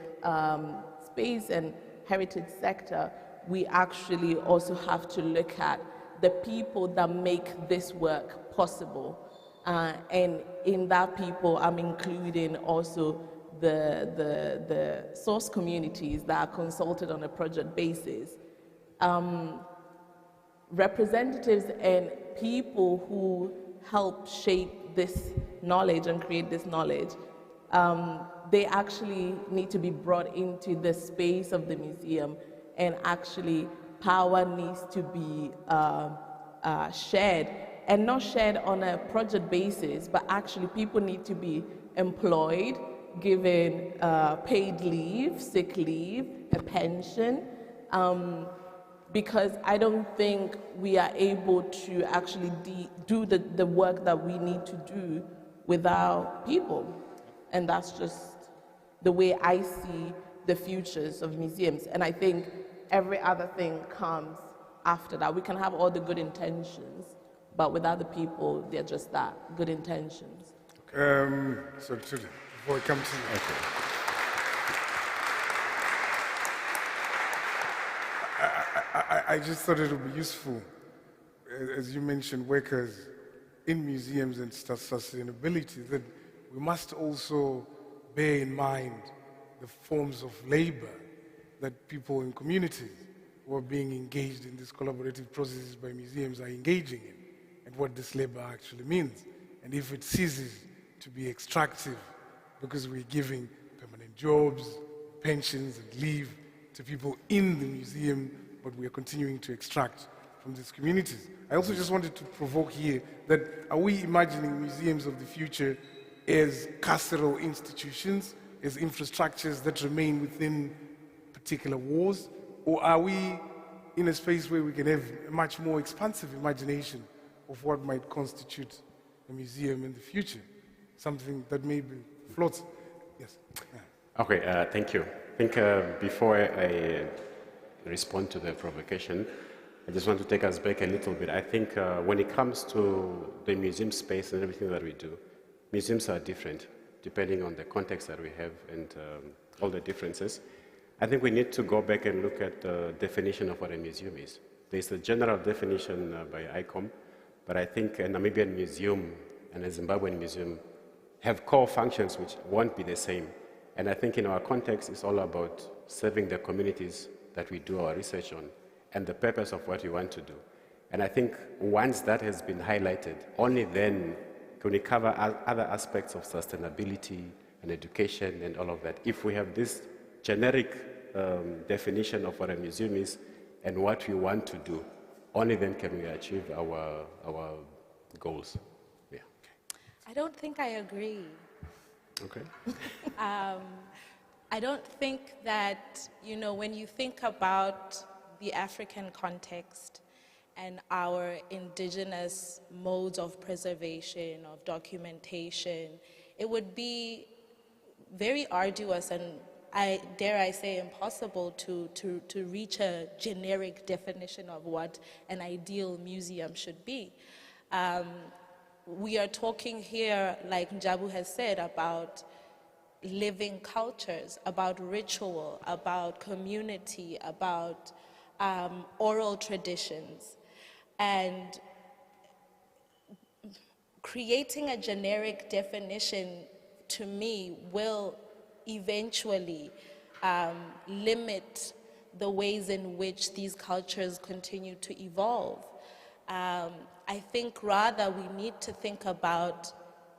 space and heritage sector, we actually also have to look at the people that make this work possible. And in that people, I'm including also the source communities that are consulted on a project basis. Representatives and people who help shape this knowledge and create this knowledge, they actually need to be brought into the space of the museum, and actually power needs to be shared, and not shared on a project basis, but actually people need to be employed, given paid leave, sick leave, a pension, because I don't think we are able to actually do the work that we need to do without people. And that's just the way I see the futures of museums. And I think every other thing comes after that. We can have all the good intentions, but without the people, they're just that, good intentions. So before I come to you. Okay. I just thought it would be useful, as you mentioned, workers in museums and sustainability, that we must also bear in mind the forms of labor that people in communities who are being engaged in these collaborative processes by museums are engaging in, and what this labor actually means. And if it ceases to be extractive because we're giving permanent jobs, pensions, and leave to people in the museum, but we are continuing to extract from these communities. I also just wanted to provoke here that, are we imagining museums of the future as carceral institutions, as infrastructures that remain within particular walls, or are we in a space where we can have a much more expansive imagination of what might constitute a museum in the future? Something that maybe floats. Yes. Okay, thank you. I think before I respond to the provocation, I just want to take us back a little bit. I think when it comes to the museum space and everything that we do, museums are different depending on the context that we have and all the differences. I think we need to go back and look at the definition of what a museum is. There's a general definition by ICOM, but I think a Namibian museum and a Zimbabwean museum have core functions which won't be the same. And I think in our context, it's all about serving the communities that we do our research on and the purpose of what we want to do. And I think once that has been highlighted, only then can we cover other aspects of sustainability and education and all of that. If we have this generic definition of what a museum is and what we want to do, only then can we achieve our goals. Yeah. I don't think I agree. Okay. I don't think that, when you think about the African context and our indigenous modes of preservation, of documentation, it would be very arduous and, dare I say, impossible to reach a generic definition of what an ideal museum should be. We are talking here, like Njabu has said, about living cultures, about ritual, about community, about oral traditions. And creating a generic definition, to me, will eventually limit the ways in which these cultures continue to evolve. I think rather we need to think about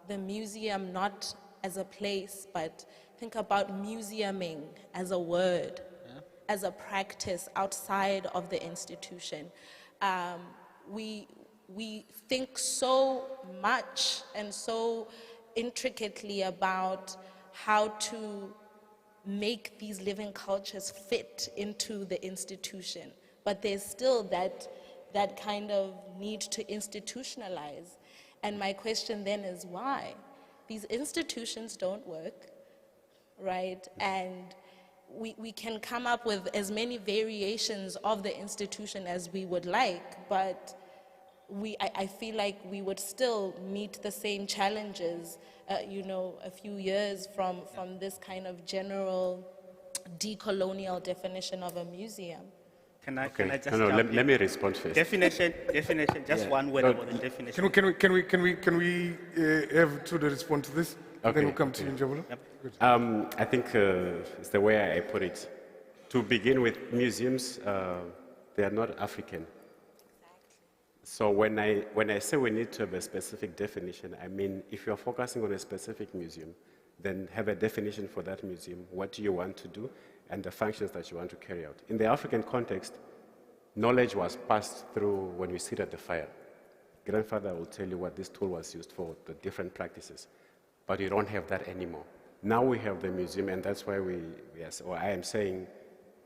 the museum not as a place, but think about museuming as a word, as a practice outside of the institution. We think so much and so intricately about how to make these living cultures fit into the institution, but there's still that kind of need to institutionalize. And my question then is why? These institutions don't work, right? And we can come up with as many variations of the institution as we would like, but I feel like we would still meet the same challenges, a few years from this kind of general decolonial definition of a museum. Can I just let me respond first. Definition, just one word about the definition. Can we have Tuda respond to this? Okay. Then we'll come to you, Njabula. Yep. Good. I think it's the way I put it. To begin with, museums, they are not African. So when I say we need to have a specific definition, I mean, if you're focusing on a specific museum, then have a definition for that museum, what do you want to do, and the functions that you want to carry out. In the African context, knowledge was passed through when we sit at the fire. Grandfather will tell you what this tool was used for, the different practices, but you don't have that anymore. Now we have the museum, and that's why I am saying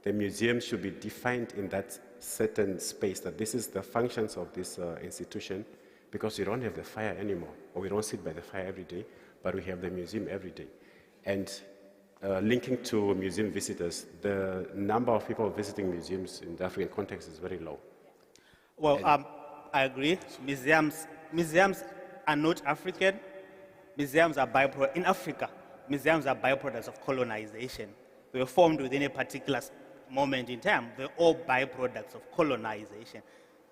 the museum should be defined in that certain space, that this is the functions of this institution, because we don't have the fire anymore, or we don't sit by the fire every day, but we have the museum every day. And linking to museum visitors, the number of people visiting museums in the African context is very low. Well, I agree. Museums are not African. Museums are byproducts. In Africa, museums are byproducts of colonization. They were formed within a particular moment in time. They're all byproducts of colonization.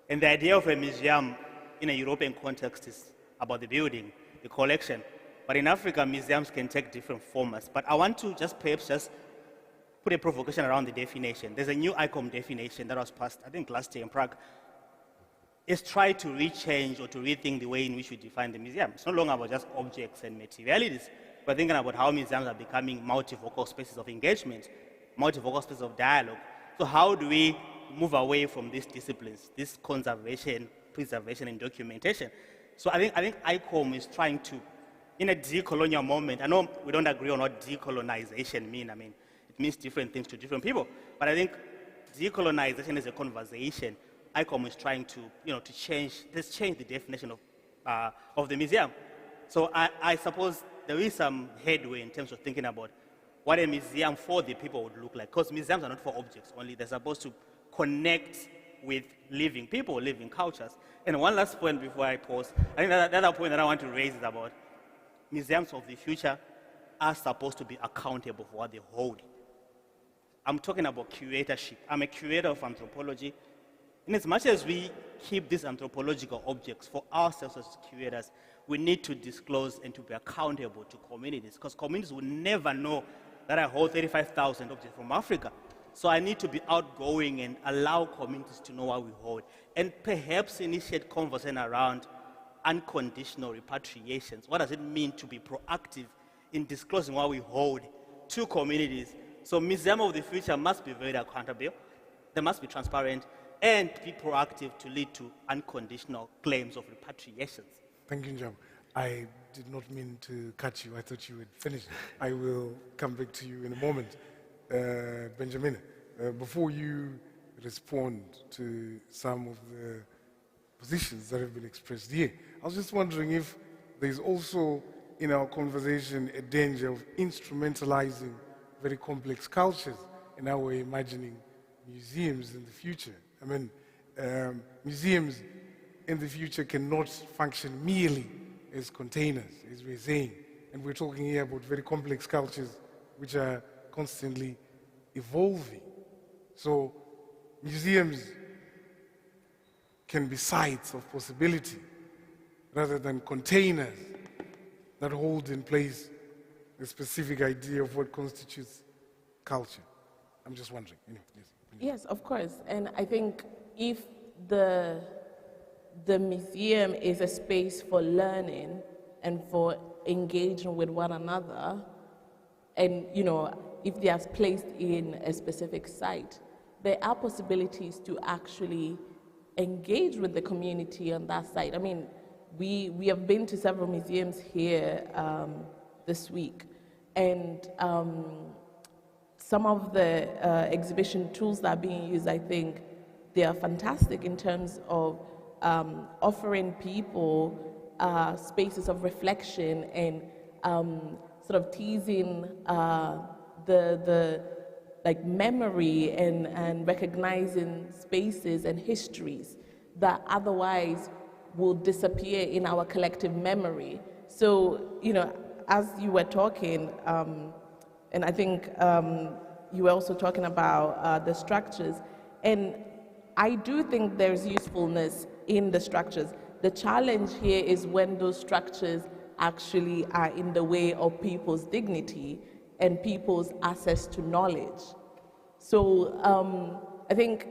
And the idea of a museum in a European context is about the building, the collection. But in Africa, museums can take different formats. But I want to perhaps put a provocation around the definition. There's a new ICOM definition that was passed, I think, last year in Prague. It's try to rechange or to rethink the way in which we define the museum. It's no longer about just objects and materialities. We're thinking about how museums are becoming multivocal spaces of engagement, multivocal spaces of dialogue. So how do we move away from these disciplines, this conservation, preservation, and documentation? So I think ICOM is trying to, in a decolonial moment, I know we don't agree on what decolonization means. I mean, it means different things to different people. But I think decolonization is a conversation. ICOM is trying to, to change the definition of the museum. So I suppose there is some headway in terms of thinking about what a museum for the people would look like. Because museums are not for objects only. They're supposed to connect with living people, living cultures. And one last point before I pause. I think the other point that I want to raise is about museums of the future are supposed to be accountable for what they hold. I'm talking about curatorship. I'm a curator of anthropology. In as much as we keep these anthropological objects for ourselves as curators, we need to disclose and to be accountable to communities, because communities will never know that I hold 35,000 objects from Africa. So I need to be outgoing and allow communities to know what we hold, and perhaps initiate conversation around unconditional repatriations. What does it mean to be proactive in disclosing what we hold to communities? So Museum of the Future must be very accountable, they must be transparent, and be proactive to lead to unconditional claims of repatriations. Thank you, Njam. I did not mean to cut you. I thought you would finish. I will come back to you in a moment. Benjamin, before you respond to some of the positions that have been expressed here, I was just wondering if there's also in our conversation a danger of instrumentalizing very complex cultures in how we're imagining museums in the future. I mean, museums in the future cannot function merely as containers, as we're saying. And we're talking here about very complex cultures which are constantly evolving. So museums can be sites of possibility rather than containers that hold in place a specific idea of what constitutes culture. I'm just wondering. Anyway, yes. Yes, of course. And I think if the museum is a space for learning and for engaging with one another, and if they are placed in a specific site, there are possibilities to actually engage with the community on that site. I mean, we have been to several museums here this week, and some of the exhibition tools that are being used, I think they are fantastic in terms of offering people spaces of reflection and sort of teasing the like memory and recognizing spaces and histories that otherwise will disappear in our collective memory. So, you know, as you were talking, and I think you were also talking about the structures, and I do think there's usefulness in the structures. The challenge here is when those structures actually are in the way of people's dignity and people's access to knowledge. So I think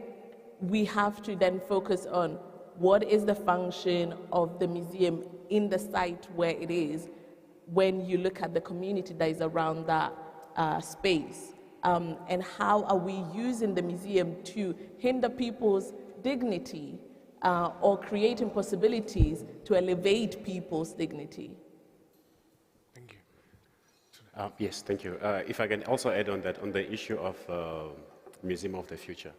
we have to then focus on what is the function of the museum in the site where it is when you look at the community that is around that space. And how are we using the museum to hinder people's dignity or creating possibilities to elevate people's dignity? Thank you. Yes, thank you. If I can also add on that, on the issue of Museum of the Future.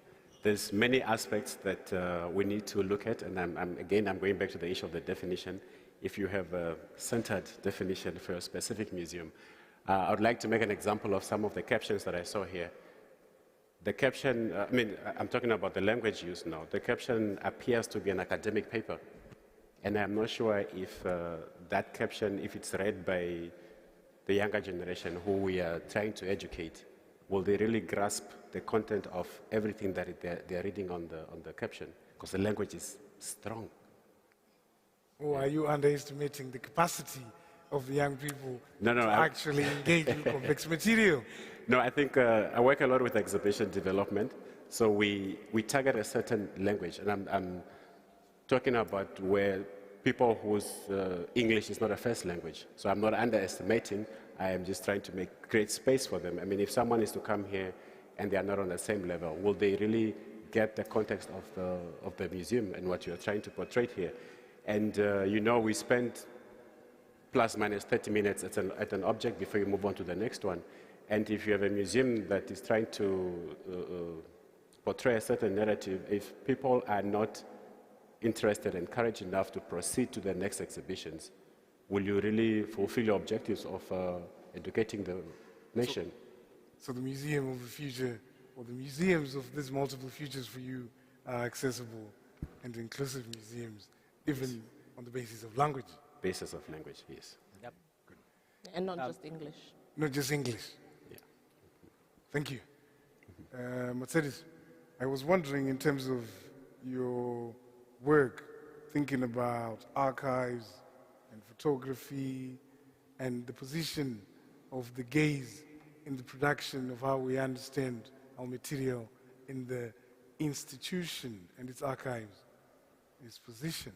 There's many aspects that we need to look at, and I'm going back to the issue of the definition. If you have a centered definition for a specific museum, I would like to make an example of some of the captions that I saw here. The caption, I'm talking about the language used now. The caption appears to be an academic paper, and I'm not sure if that caption, if it's read by the younger generation who we are trying to educate, will they really grasp the content of everything that they're reading on the caption? Because the language is strong. Or are you underestimating the capacity of the young people to actually engage with complex material? No, I think I work a lot with exhibition development. So we target a certain language. And I'm talking about where people whose English is not a first language. So I'm not underestimating. I am just trying to create space for them. I mean, if someone is to come here and they are not on the same level, will they really get the context of the museum and what you're trying to portray here? And you know, we spend plus minus 30 minutes at an object before you move on to the next one. And if you have a museum that is trying to portray a certain narrative, if people are not interested and encouraged enough to proceed to the next exhibitions, will you really fulfill your objectives of educating the nation? So the Museum of the Future, or the museums of these multiple futures for you, are accessible and inclusive museums, even on the basis of language? Basis of language, yes. Yep. Good. And not just English. Not just English. Yeah. Thank you. Mercedes, I was wondering in terms of your work, thinking about archives and photography and the position of the gaze in the production of how we understand our material in the institution and its archives is positioned.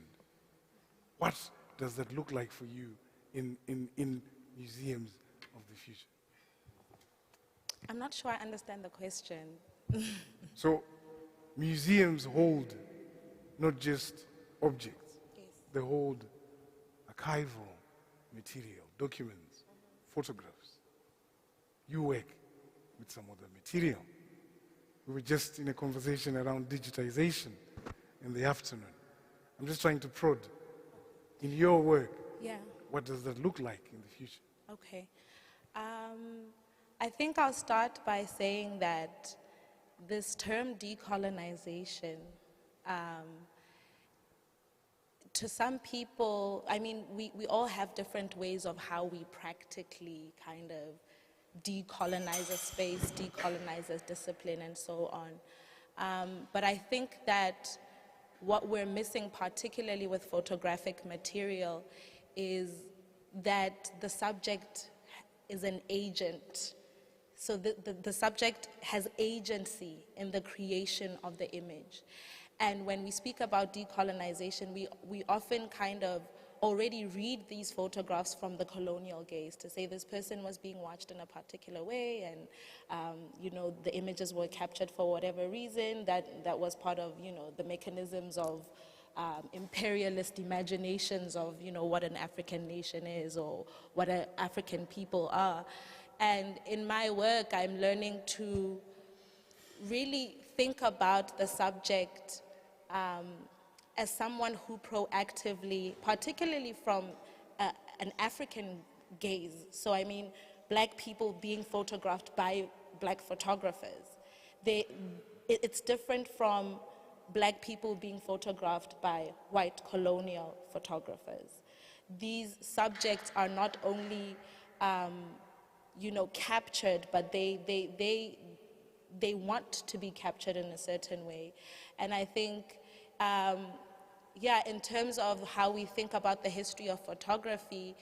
What does that look like for you in museums of the future? I'm not sure I understand the question. So museums hold not just objects, Yes. they hold archival material, documents, photographs. You work with some other material. We were just in a conversation around digitization in the afternoon. I'm just trying to prod. In your work, Yeah. what does that look like in the future? Okay. I think I'll start by saying that this term decolonization, to some people, I mean, we all have different ways of how we practically kind of decolonize a space, decolonize a discipline, and so on. But I think that what we're missing, particularly with photographic material, is that the subject is an agent. So the subject has agency in the creation of the image. And when we speak about decolonization, we often kind of already read these photographs from the colonial gaze to say this person was being watched in a particular way, and you know, the images were captured for whatever reason. That was part of, you know, the mechanisms of imperialist imaginations of, you know, what an African nation is or what African people are. And in my work, I'm learning to really think about the subject as someone who proactively, particularly from an African gaze, so I mean black people being photographed by black photographers. It's different from black people being photographed by white colonial photographers. These subjects are not only captured, but they want to be captured in a certain way. And I think, in terms of how we think about the history of photography,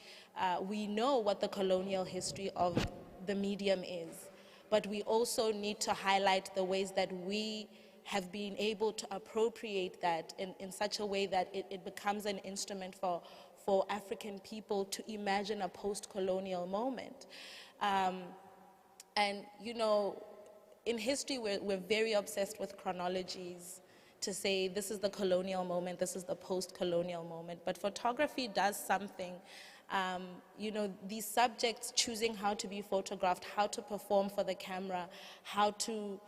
we know what the colonial history of the medium is, but we also need to highlight the ways that we have been able to appropriate that in such a way that it becomes an instrument for African people to imagine a post-colonial moment. And in history, we're very obsessed with chronologies to say this is the colonial moment, this is the post-colonial moment. But photography does something. These subjects choosing how to be photographed, how to perform for the camera, how to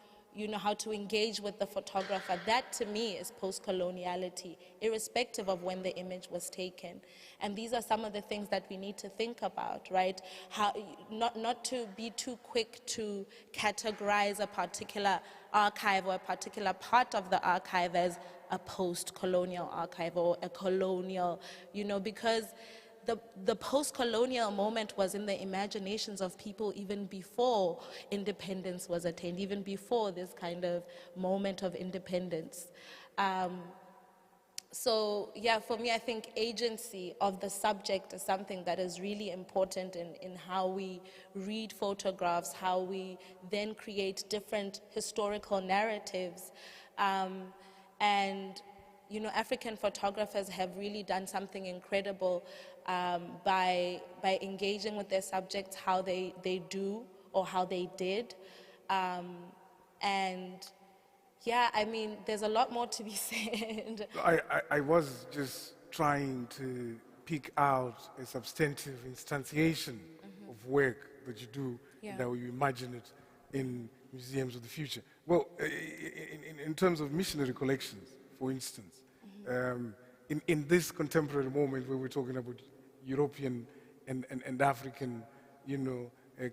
engage with the photographer, that to me is post-coloniality, irrespective of when the image was taken. And these are some of the things that we need to think about, right? How, not to be too quick to categorize a particular archive or a particular part of the archive as a post-colonial archive or a colonial, because the post-colonial moment was in the imaginations of people even before independence was attained, even before this kind of moment of independence. For me, I think agency of the subject is something that is really important in how we read photographs, how we then create different historical narratives. African photographers have really done something incredible by engaging with their subjects, how they do or how they did. There's a lot more to be said. I was just trying to pick out a substantive instantiation of work that you do, that you imagine it in museums of the future. Well, in terms of missionary collections, for instance, in this contemporary moment where we're talking about European and African,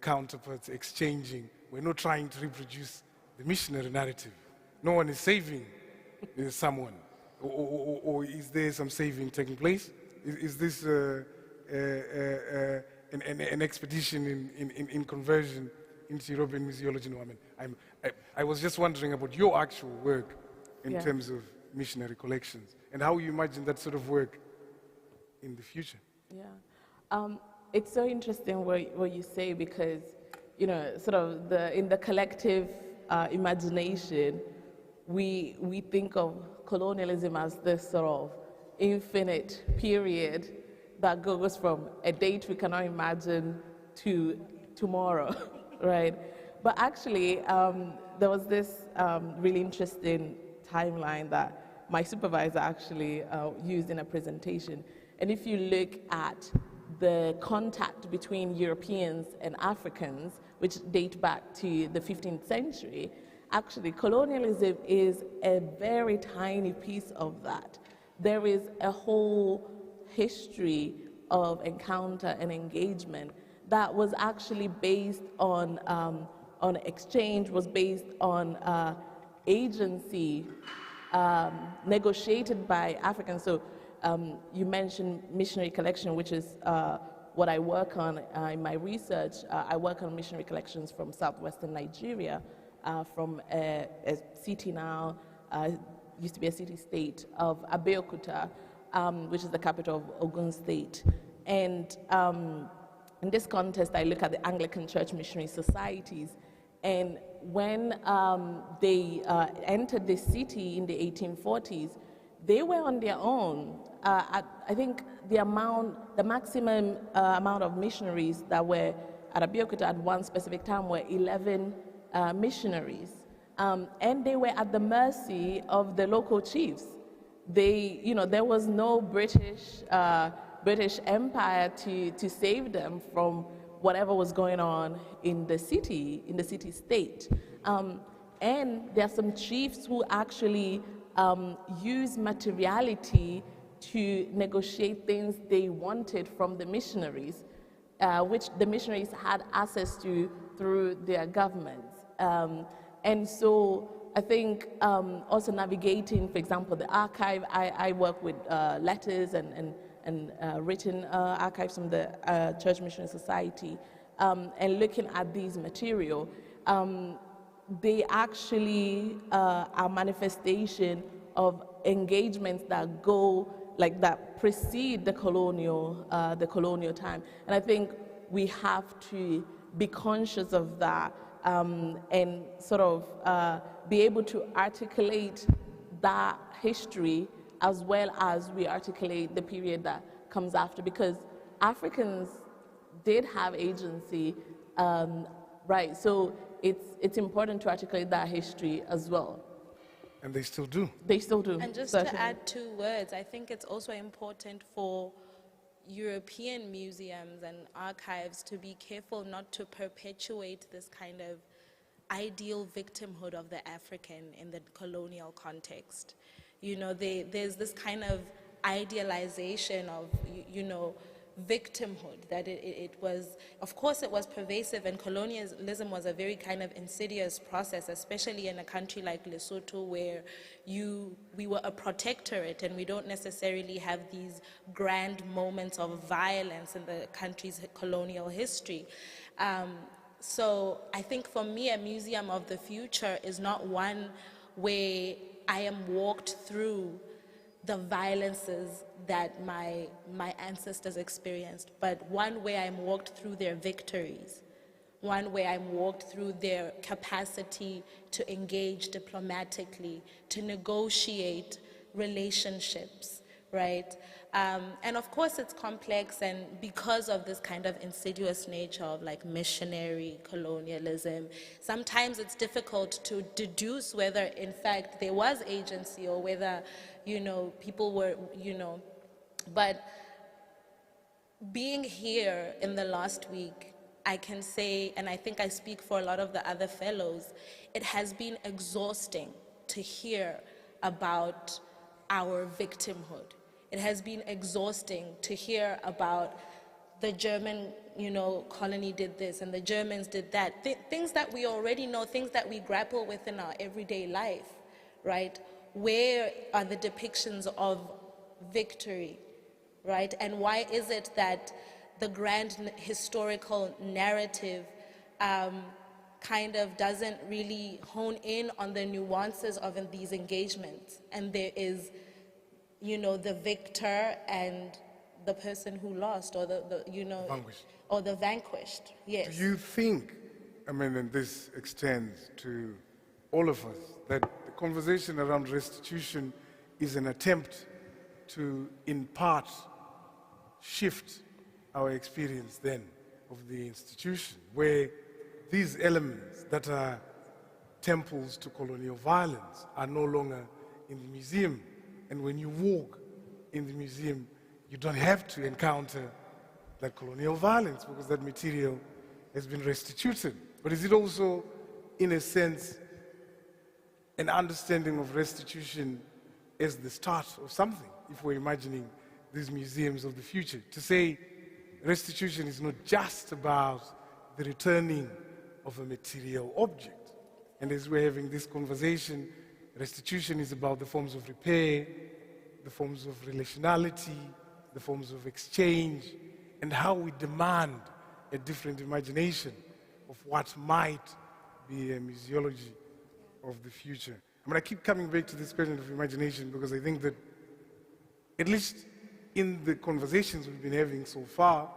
counterparts exchanging, we're not trying to reproduce the missionary narrative. No one is saving someone, or is there some saving taking place? Is this an expedition in conversion into European museology? No, I was just wondering about your actual work in terms of missionary collections and how you imagine that sort of work in the future. Yeah, it's so interesting what you say, because sort of in the collective imagination, we think of colonialism as this sort of infinite period that goes from a date we cannot imagine to tomorrow, right? But actually, there was this really interesting timeline that my supervisor actually used in a presentation. And if you look at the contact between Europeans and Africans, which date back to the 15th century, actually colonialism is a very tiny piece of that. There is a whole history of encounter and engagement that was actually based on exchange, was based on agency negotiated by Africans. So you mentioned missionary collection, which is what I work on in my research. I work on missionary collections from southwestern Nigeria, from a city now, used to be a city-state of Abeokuta, which is the capital of Ogun State. And in this context, I look at the Anglican Church missionary societies. And when they entered the city in the 1840s, they were on their own. I think the maximum amount of missionaries that were at Abeokuta at one specific time were 11 missionaries. And they were at the mercy of the local chiefs. There was no British Empire to save them from whatever was going on in the city-state. And there are some chiefs who actually use materiality to negotiate things they wanted from the missionaries, which the missionaries had access to through their governments. And so I think also navigating, for example, the archive, I work with letters and written archives from the Church Missionary Society, and looking at these material, they actually are manifestation of engagements that go, like that precede the colonial time. And I think we have to be conscious of that and sort of be able to articulate that history as well as we articulate the period that comes after, because Africans did have agency, right? So it's important to articulate that history as well. And they still do. They still do. And just certainly. to add 2 words, I think it's also important for European museums and archives to be careful not to perpetuate this kind of ideal victimhood of the African in the colonial context. You know, there's this kind of idealization of, you know, victimhood, that it was, of course it was pervasive, and colonialism was a very kind of insidious process, especially in a country like Lesotho, where we were a protectorate and we don't necessarily have these grand moments of violence in the country's colonial history. So I think for me, a museum of the future is not one where I am walked through the violences that my ancestors experienced, but one where I'm walked through their victories, one where I'm walked through their capacity to engage diplomatically, to negotiate relationships, right? And of course it's complex, and because of this kind of insidious nature of like missionary colonialism, sometimes it's difficult to deduce whether in fact there was agency or whether, you know, people were, you know, but being here in the last week, I can say, and I think I speak for a lot of the other fellows, it has been exhausting to hear about our victimhood. It has been exhausting to hear about the German, you know, colony did this and the Germans did that. Things that we already know, things that we grapple with in our everyday life, right? Where are the depictions of victory, right? And why is it that the grand historical narrative kind of doesn't really hone in on the nuances of these engagements? And there is, you know, the victor and the person who lost, or the you know, vanquished. Or the vanquished. Yes. Do you think, I mean, and this extends to all of us, that the conversation around restitution is an attempt to, in part, shift our experience then of the institution, where these elements that are temples to colonial violence are no longer in the museum? And when you walk in the museum, you don't have to encounter that colonial violence because that material has been restituted. But is it also, in a sense, an understanding of restitution as the start of something, if we're imagining these museums of the future? To say restitution is not just about the returning of a material object. And as we're having this conversation, restitution is about the forms of repair, the forms of relationality, the forms of exchange, and how we demand a different imagination of what might be a museology of the future. I mean, I keep coming back to this question of imagination because I think that, at least in the conversations we've been having so far,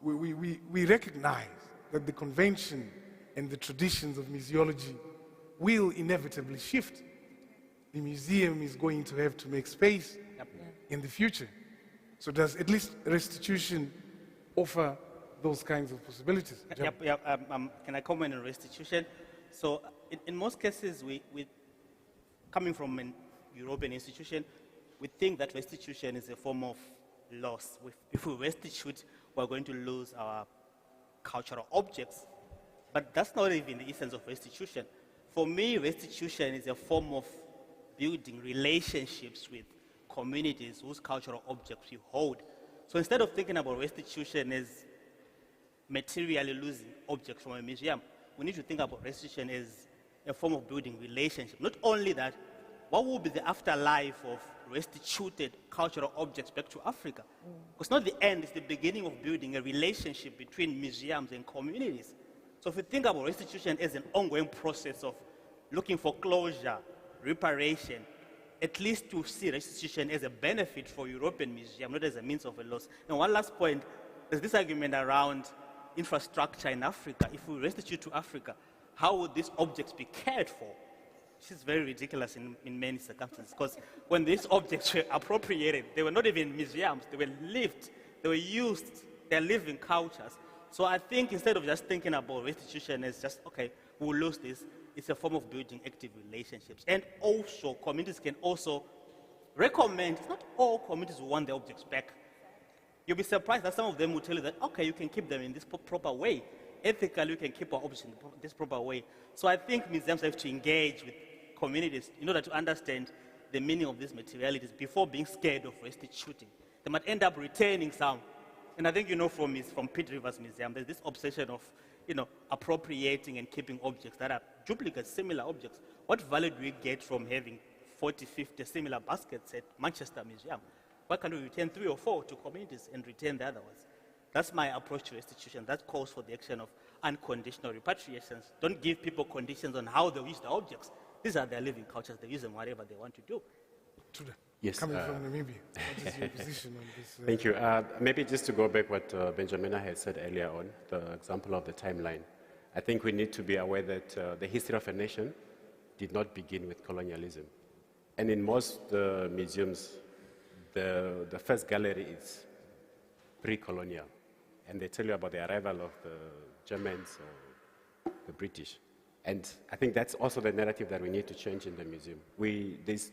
we recognize that the convention and the traditions of museology will inevitably shift. The museum is going to have to make space in the future. So does at least restitution offer those kinds of possibilities? Can I comment on restitution? So in most cases, we coming from an European institution, we think that restitution is a form of loss. If we restitute, we're going to lose our cultural objects. But that's not even the essence of restitution. For me, restitution is a form of building relationships with communities whose cultural objects you hold. So instead of thinking about restitution as materially losing objects from a museum, we need to think about restitution as a form of building relationship. Not only that, what will be the afterlife of restituted cultural objects back to Africa? Because not the end, it's the beginning of building a relationship between museums and communities. So if we think about restitution as an ongoing process of looking for closure, reparation, at least to see restitution as a benefit for European museums, not as a means of a loss. And one last point, there's this argument around infrastructure in Africa. If we restitute to Africa, how would these objects be cared for? Which is very ridiculous in many circumstances, because when these objects were appropriated, they were not even museums, they were lived, they were used, they're living cultures. So I think instead of just thinking about restitution as just, okay, we'll lose this, it's a form of building active relationships. And also, communities can also recommend, it's not all communities who want their objects back. You'll be surprised that some of them will tell you that, okay, you can keep them in this proper way. Ethically, you can keep our objects in this proper way. So I think museums have to engage with communities in order to understand the meaning of these materialities before being scared of restituting. They might end up retaining some. And I think you know from Pitt Rivers Museum, there's this obsession of appropriating and keeping objects that are duplicates, similar objects. What value do we get from having 40, 50 similar baskets at Manchester Museum? Why can't we return 3 or 4 to communities and return the other ones? That's my approach to restitution. That calls for the action of unconditional repatriations. Don't give people conditions on how they use the objects. These are their living cultures. They use them whatever they want to do. Yes, coming from Namibia, what is your position on this? Thank you. Maybe just to go back what Benjamin had said earlier on, the example of the timeline. I think we need to be aware that the history of a nation did not begin with colonialism. And in most museums, the first gallery is pre-colonial. And they tell you about the arrival of the Germans or the British. And I think that's also the narrative that we need to change in the museum. There's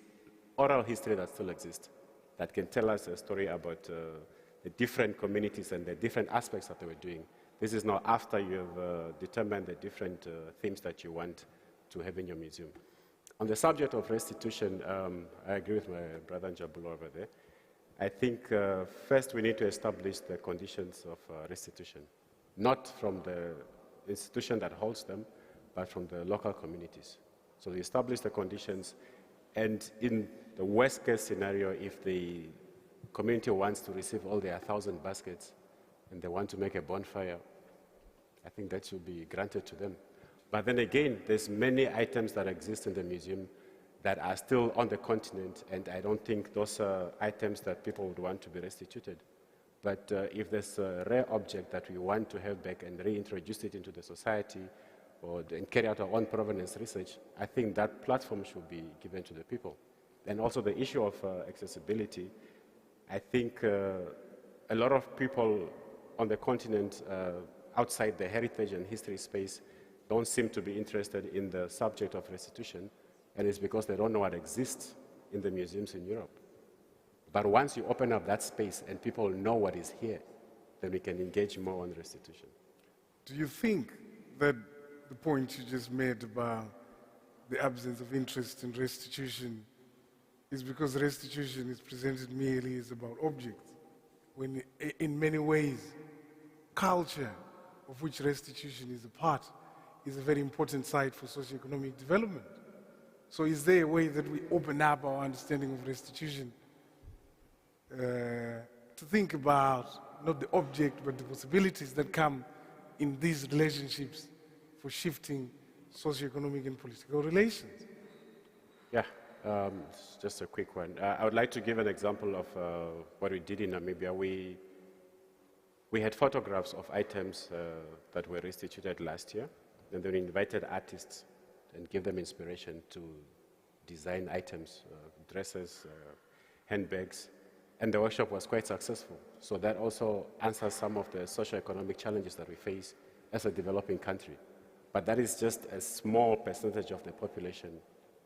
oral history that still exists that can tell us a story about the different communities and the different aspects that they were doing. This is now after you have determined the different themes that you want to have in your museum. On the subject of restitution, I agree with my brother Njabula over there. I think first we need to establish the conditions of restitution, not from the institution that holds them, but from the local communities. So we establish the conditions, and in the worst case scenario, if the community wants to receive all their 1,000 baskets and they want to make a bonfire, I think that should be granted to them. But then again, there's many items that exist in the museum that are still on the continent, and I don't think those are items that people would want to be restituted. But if there's a rare object that we want to have back and reintroduce it into the society and carry out our own provenance research, I think that platform should be given to the people. And also the issue of accessibility, I think a lot of people on the continent outside the heritage and history space don't seem to be interested in the subject of restitution, and it's because they don't know what exists in the museums in Europe. But once you open up that space and people know what is here, then we can engage more on restitution. Do you think that the point you just made about the absence of interest in restitution is because restitution is presented merely as about objects, when in many ways, culture, of which restitution is a part, is a very important site for socioeconomic development? So is there a way that we open up our understanding of restitution to think about not the object, but the possibilities that come in these relationships for shifting socioeconomic and political relations? Yeah, just a quick one. I would like to give an example of what we did in Namibia. We had photographs of items that were restituted last year, and then we invited artists and give them inspiration to design items, dresses, handbags, and the workshop was quite successful. So that also answers some of the socioeconomic challenges that we face as a developing country. But that is just a small percentage of the population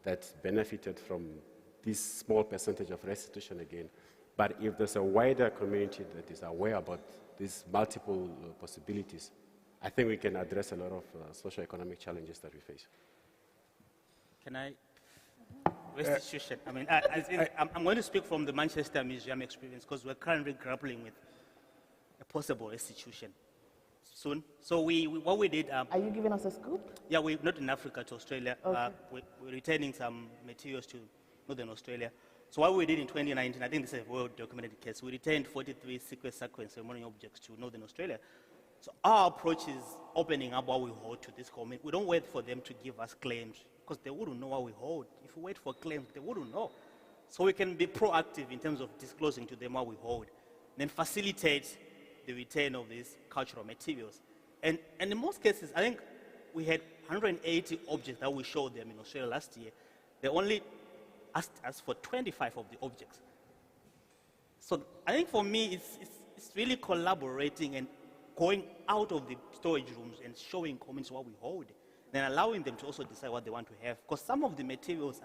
that benefited from this small percentage of restitution again. But if there's a wider community that is aware about these multiple possibilities, I think we can address a lot of socioeconomic challenges that we face. Can I? Restitution. I mean, I'm going to speak from the Manchester Museum experience because we're currently grappling with a possible restitution. soon. So what we did... Are you giving us a scoop? Yeah, we're not in Africa, to Australia. Okay. We're returning some materials to Northern Australia. So what we did in 2019, I think this is a well-documented case, we returned 43 sequence ceremonial objects to Northern Australia. So our approach is opening up what we hold to this community. We don't wait for them to give us claims, because they wouldn't know what we hold. If we wait for claims, they wouldn't know. So we can be proactive in terms of disclosing to them what we hold, then facilitate the return of these cultural materials. And in most cases, I think we had 180 objects that we showed them in Australia last year. They only asked us for 25 of the objects. So I think for me, it's really collaborating and going out of the storage rooms and showing communities what we hold, then allowing them to also decide what they want to have. Because some of the materials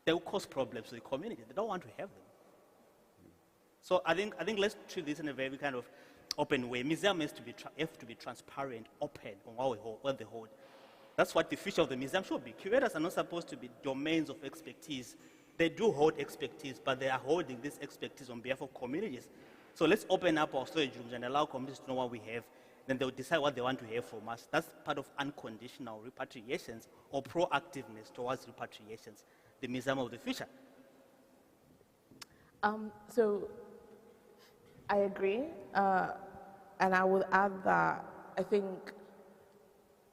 they will cause problems to the community. They don't want to have them. So I think let's treat this in a very kind of open way. Museum have to be transparent, open on what we hold, what they hold. That's what the future of the museum should be. Curators are not supposed to be domains of expertise. They do hold expertise, but they are holding this expertise on behalf of communities. So let's open up our storage rooms and allow communities to know what we have. Then they'll decide what they want to have from us. That's part of unconditional repatriations or proactiveness towards repatriations, the museum of the future. So I agree, and I would add that I think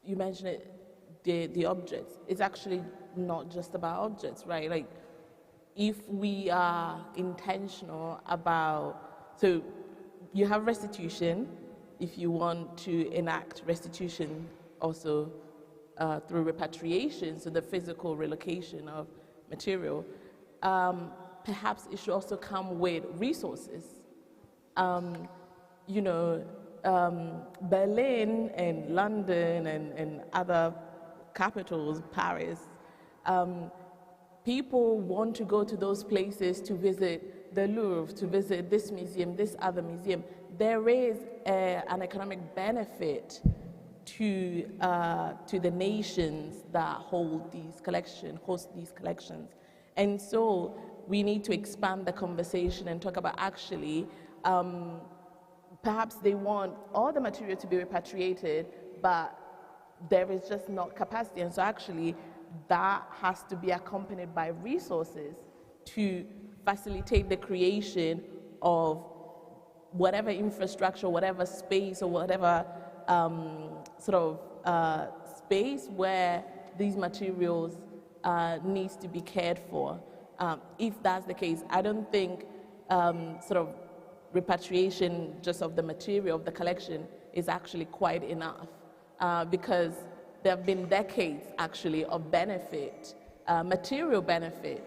you mentioned it, the objects. It's actually not just about objects, right? Like, if we are intentional about, so you have restitution, if you want to enact restitution also through repatriation, so the physical relocation of material, perhaps it should also come with resources. You know, Berlin and London and other capitals, Paris, people want to go to those places to visit the Louvre, to visit this museum, this other museum. There is an economic benefit to the nations that hold these collections, host these collections. And so we need to expand the conversation and talk about actually, perhaps they want all the material to be repatriated, but there is just not capacity. And so actually, that has to be accompanied by resources to facilitate the creation of whatever infrastructure, whatever space, or whatever space where these materials needs to be cared for. If that's the case, I don't think repatriation just of the material of the collection is actually quite enough, because there have been decades actually of benefit, material benefit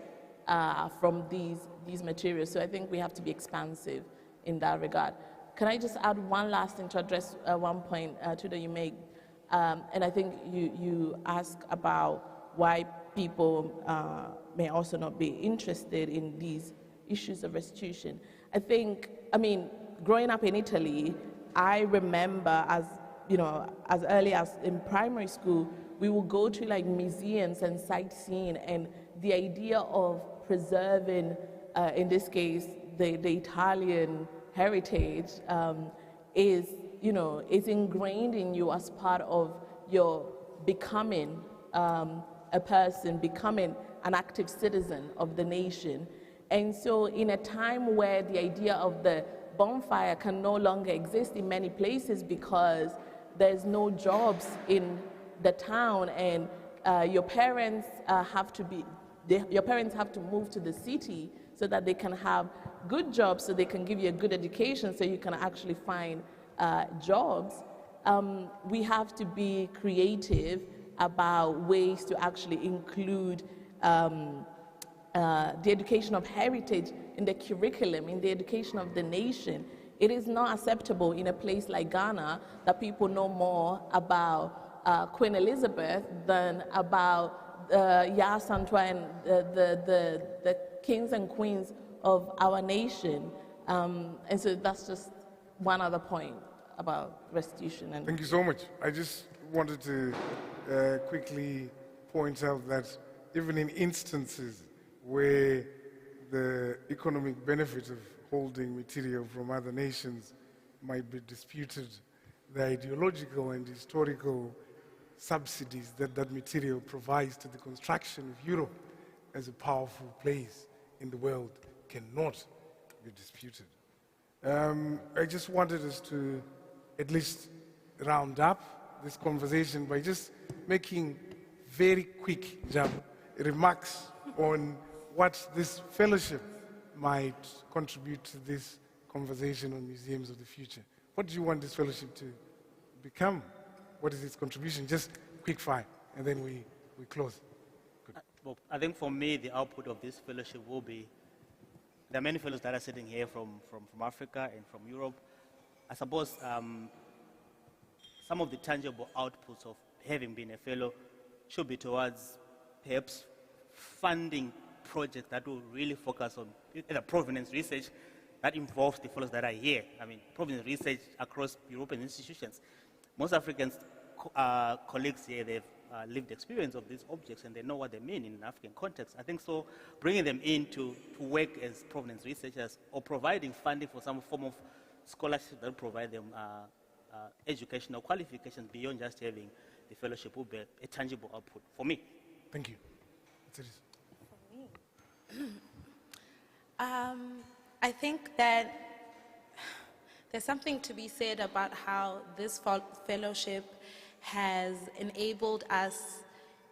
from these materials. So I think we have to be expansive in that regard. Can I just add one last thing to address one point that you made? And I think you ask about why people may also not be interested in these issues of restitution. I mean, growing up in Italy, I remember as early as in primary school, we would go to like museums and sightseeing, and the idea of preserving, in this case, the Italian heritage is ingrained in you as part of your becoming a person, becoming an active citizen of the nation. And so in a time where the idea of the bonfire can no longer exist in many places because there's no jobs in the town, and your parents have to move to the city so that they can have good jobs, so they can give you a good education, so you can actually find jobs. We have to be creative about ways to actually include the education of heritage in the curriculum, in the education of the nation. It is not acceptable in a place like Ghana that people know more about Queen Elizabeth than about Ya Santwa and the kings and queens of our nation. And so that's just one other point about restitution. Thank you so much. I just wanted to quickly point out that even in instances where the economic benefit of holding material from other nations might be disputed, the ideological and historical subsidies that that material provides to the construction of Europe as a powerful place in the world cannot be disputed. I just wanted us to at least round up this conversation by just making very quick remarks on what this fellowship might contribute to this conversation on museums of the future. What do you want this fellowship to become? What is its contribution? Just quick fire, and then we close. Well, I think for me, the output of this fellowship will be, there are many fellows that are sitting here from Africa and from Europe. I suppose some of the tangible outputs of having been a fellow should be towards perhaps funding projects that will really focus on the provenance research that involves the fellows that are here. I mean, provenance research across European institutions. Most Africans colleagues here, they've lived experience of these objects and they know what they mean in an African context. I think so bringing them in to work as provenance researchers or providing funding for some form of scholarship that will provide them educational qualifications beyond just having the fellowship will be a tangible output for me. Thank you. For me, I think that there's something to be said about how this fellowship has enabled us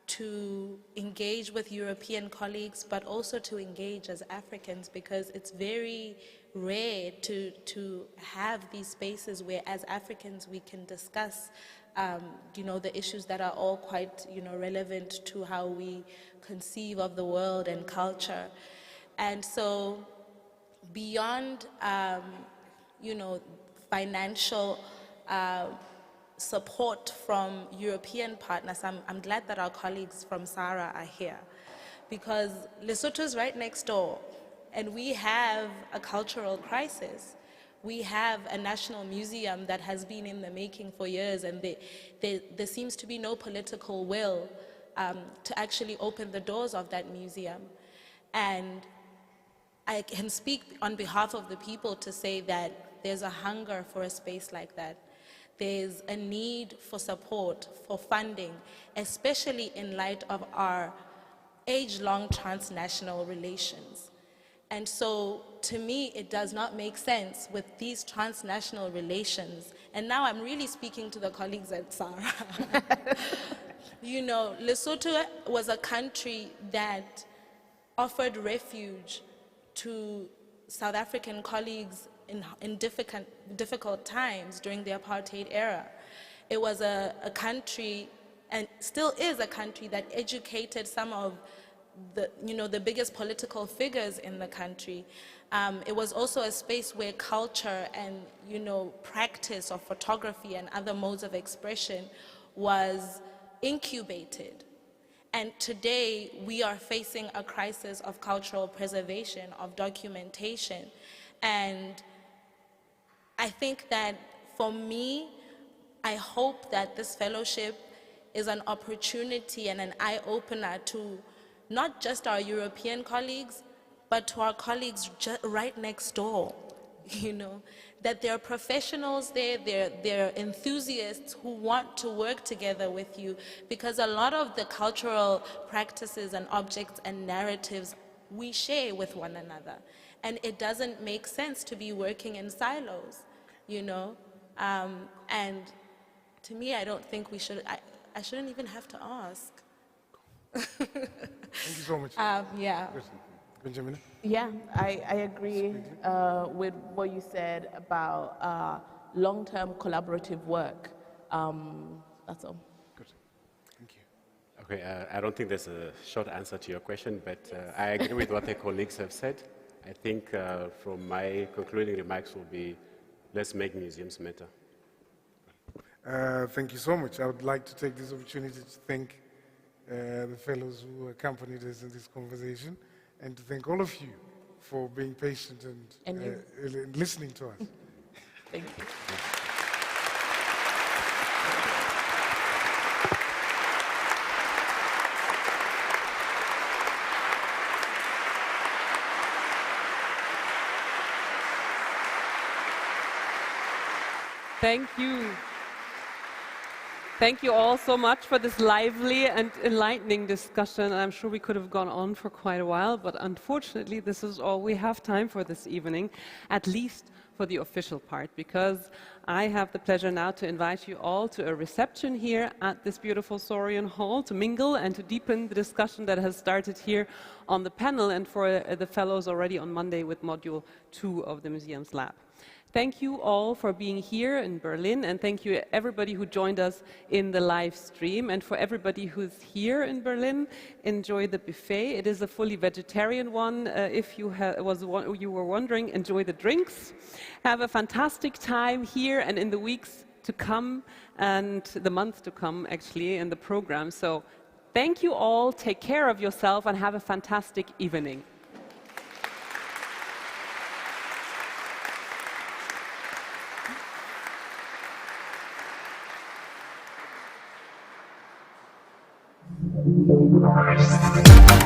to engage with European colleagues, but also to engage as Africans, because it's very rare to have these spaces where as Africans we can discuss the issues that are all quite relevant to how we conceive of the world and culture. And so beyond financial support from European partners, I'm glad that our colleagues from SAHRA are here, because Lesotho is right next door and we have a cultural crisis. We have a national museum that has been in the making for years, and there seems to be no political will to actually open the doors of that museum. And I can speak on behalf of the people to say that there's a hunger for a space like that. There's a need for support, for funding, especially in light of our age-long transnational relations. And so, to me, it does not make sense with these transnational relations. And now I'm really speaking to the colleagues at SAHRA. Lesotho was a country that offered refuge to South African colleagues in difficult times during the apartheid era. It was a country, and still is a country, that educated some of the biggest political figures in the country. It was also a space where culture and practice of photography and other modes of expression was incubated. And today we are facing a crisis of cultural preservation, of documentation. And I think that for me, I hope that this fellowship is an opportunity and an eye-opener to not just our European colleagues, but to our colleagues right next door, that there are professionals there, there are enthusiasts who want to work together with you, because a lot of the cultural practices and objects and narratives we share with one another. And it doesn't make sense to be working in silos, and to me, I don't think we should, I shouldn't even have to ask. Thank you so much. Yeah. Benjamin? Yeah, I agree with what you said about long-term collaborative work. That's all. Good. Thank you. Okay, I don't think there's a short answer to your question, but I agree with what the colleagues have said. I think from my concluding remarks will be, let's make museums matter. Thank you so much. I would like to take this opportunity to thank the fellows who accompanied us in this conversation, and to thank all of you for being patient and listening to us. Thank you. Thank you. Thank you all so much for this lively and enlightening discussion. I'm sure we could have gone on for quite a while, but unfortunately this is all we have time for this evening, at least for the official part, because I have the pleasure now to invite you all to a reception here at this beautiful Saurian Hall to mingle and to deepen the discussion that has started here on the panel and for the fellows already on Monday with Module 2 of the Museums Lab. Thank you all for being here in Berlin, and thank you everybody who joined us in the live stream. And for everybody who's here in Berlin, enjoy the buffet. It is a fully vegetarian one. If you were wondering, enjoy the drinks. Have a fantastic time here and in the weeks to come and the months to come, actually, in the program. So thank you all. Take care of yourself and have a fantastic evening. Thank you.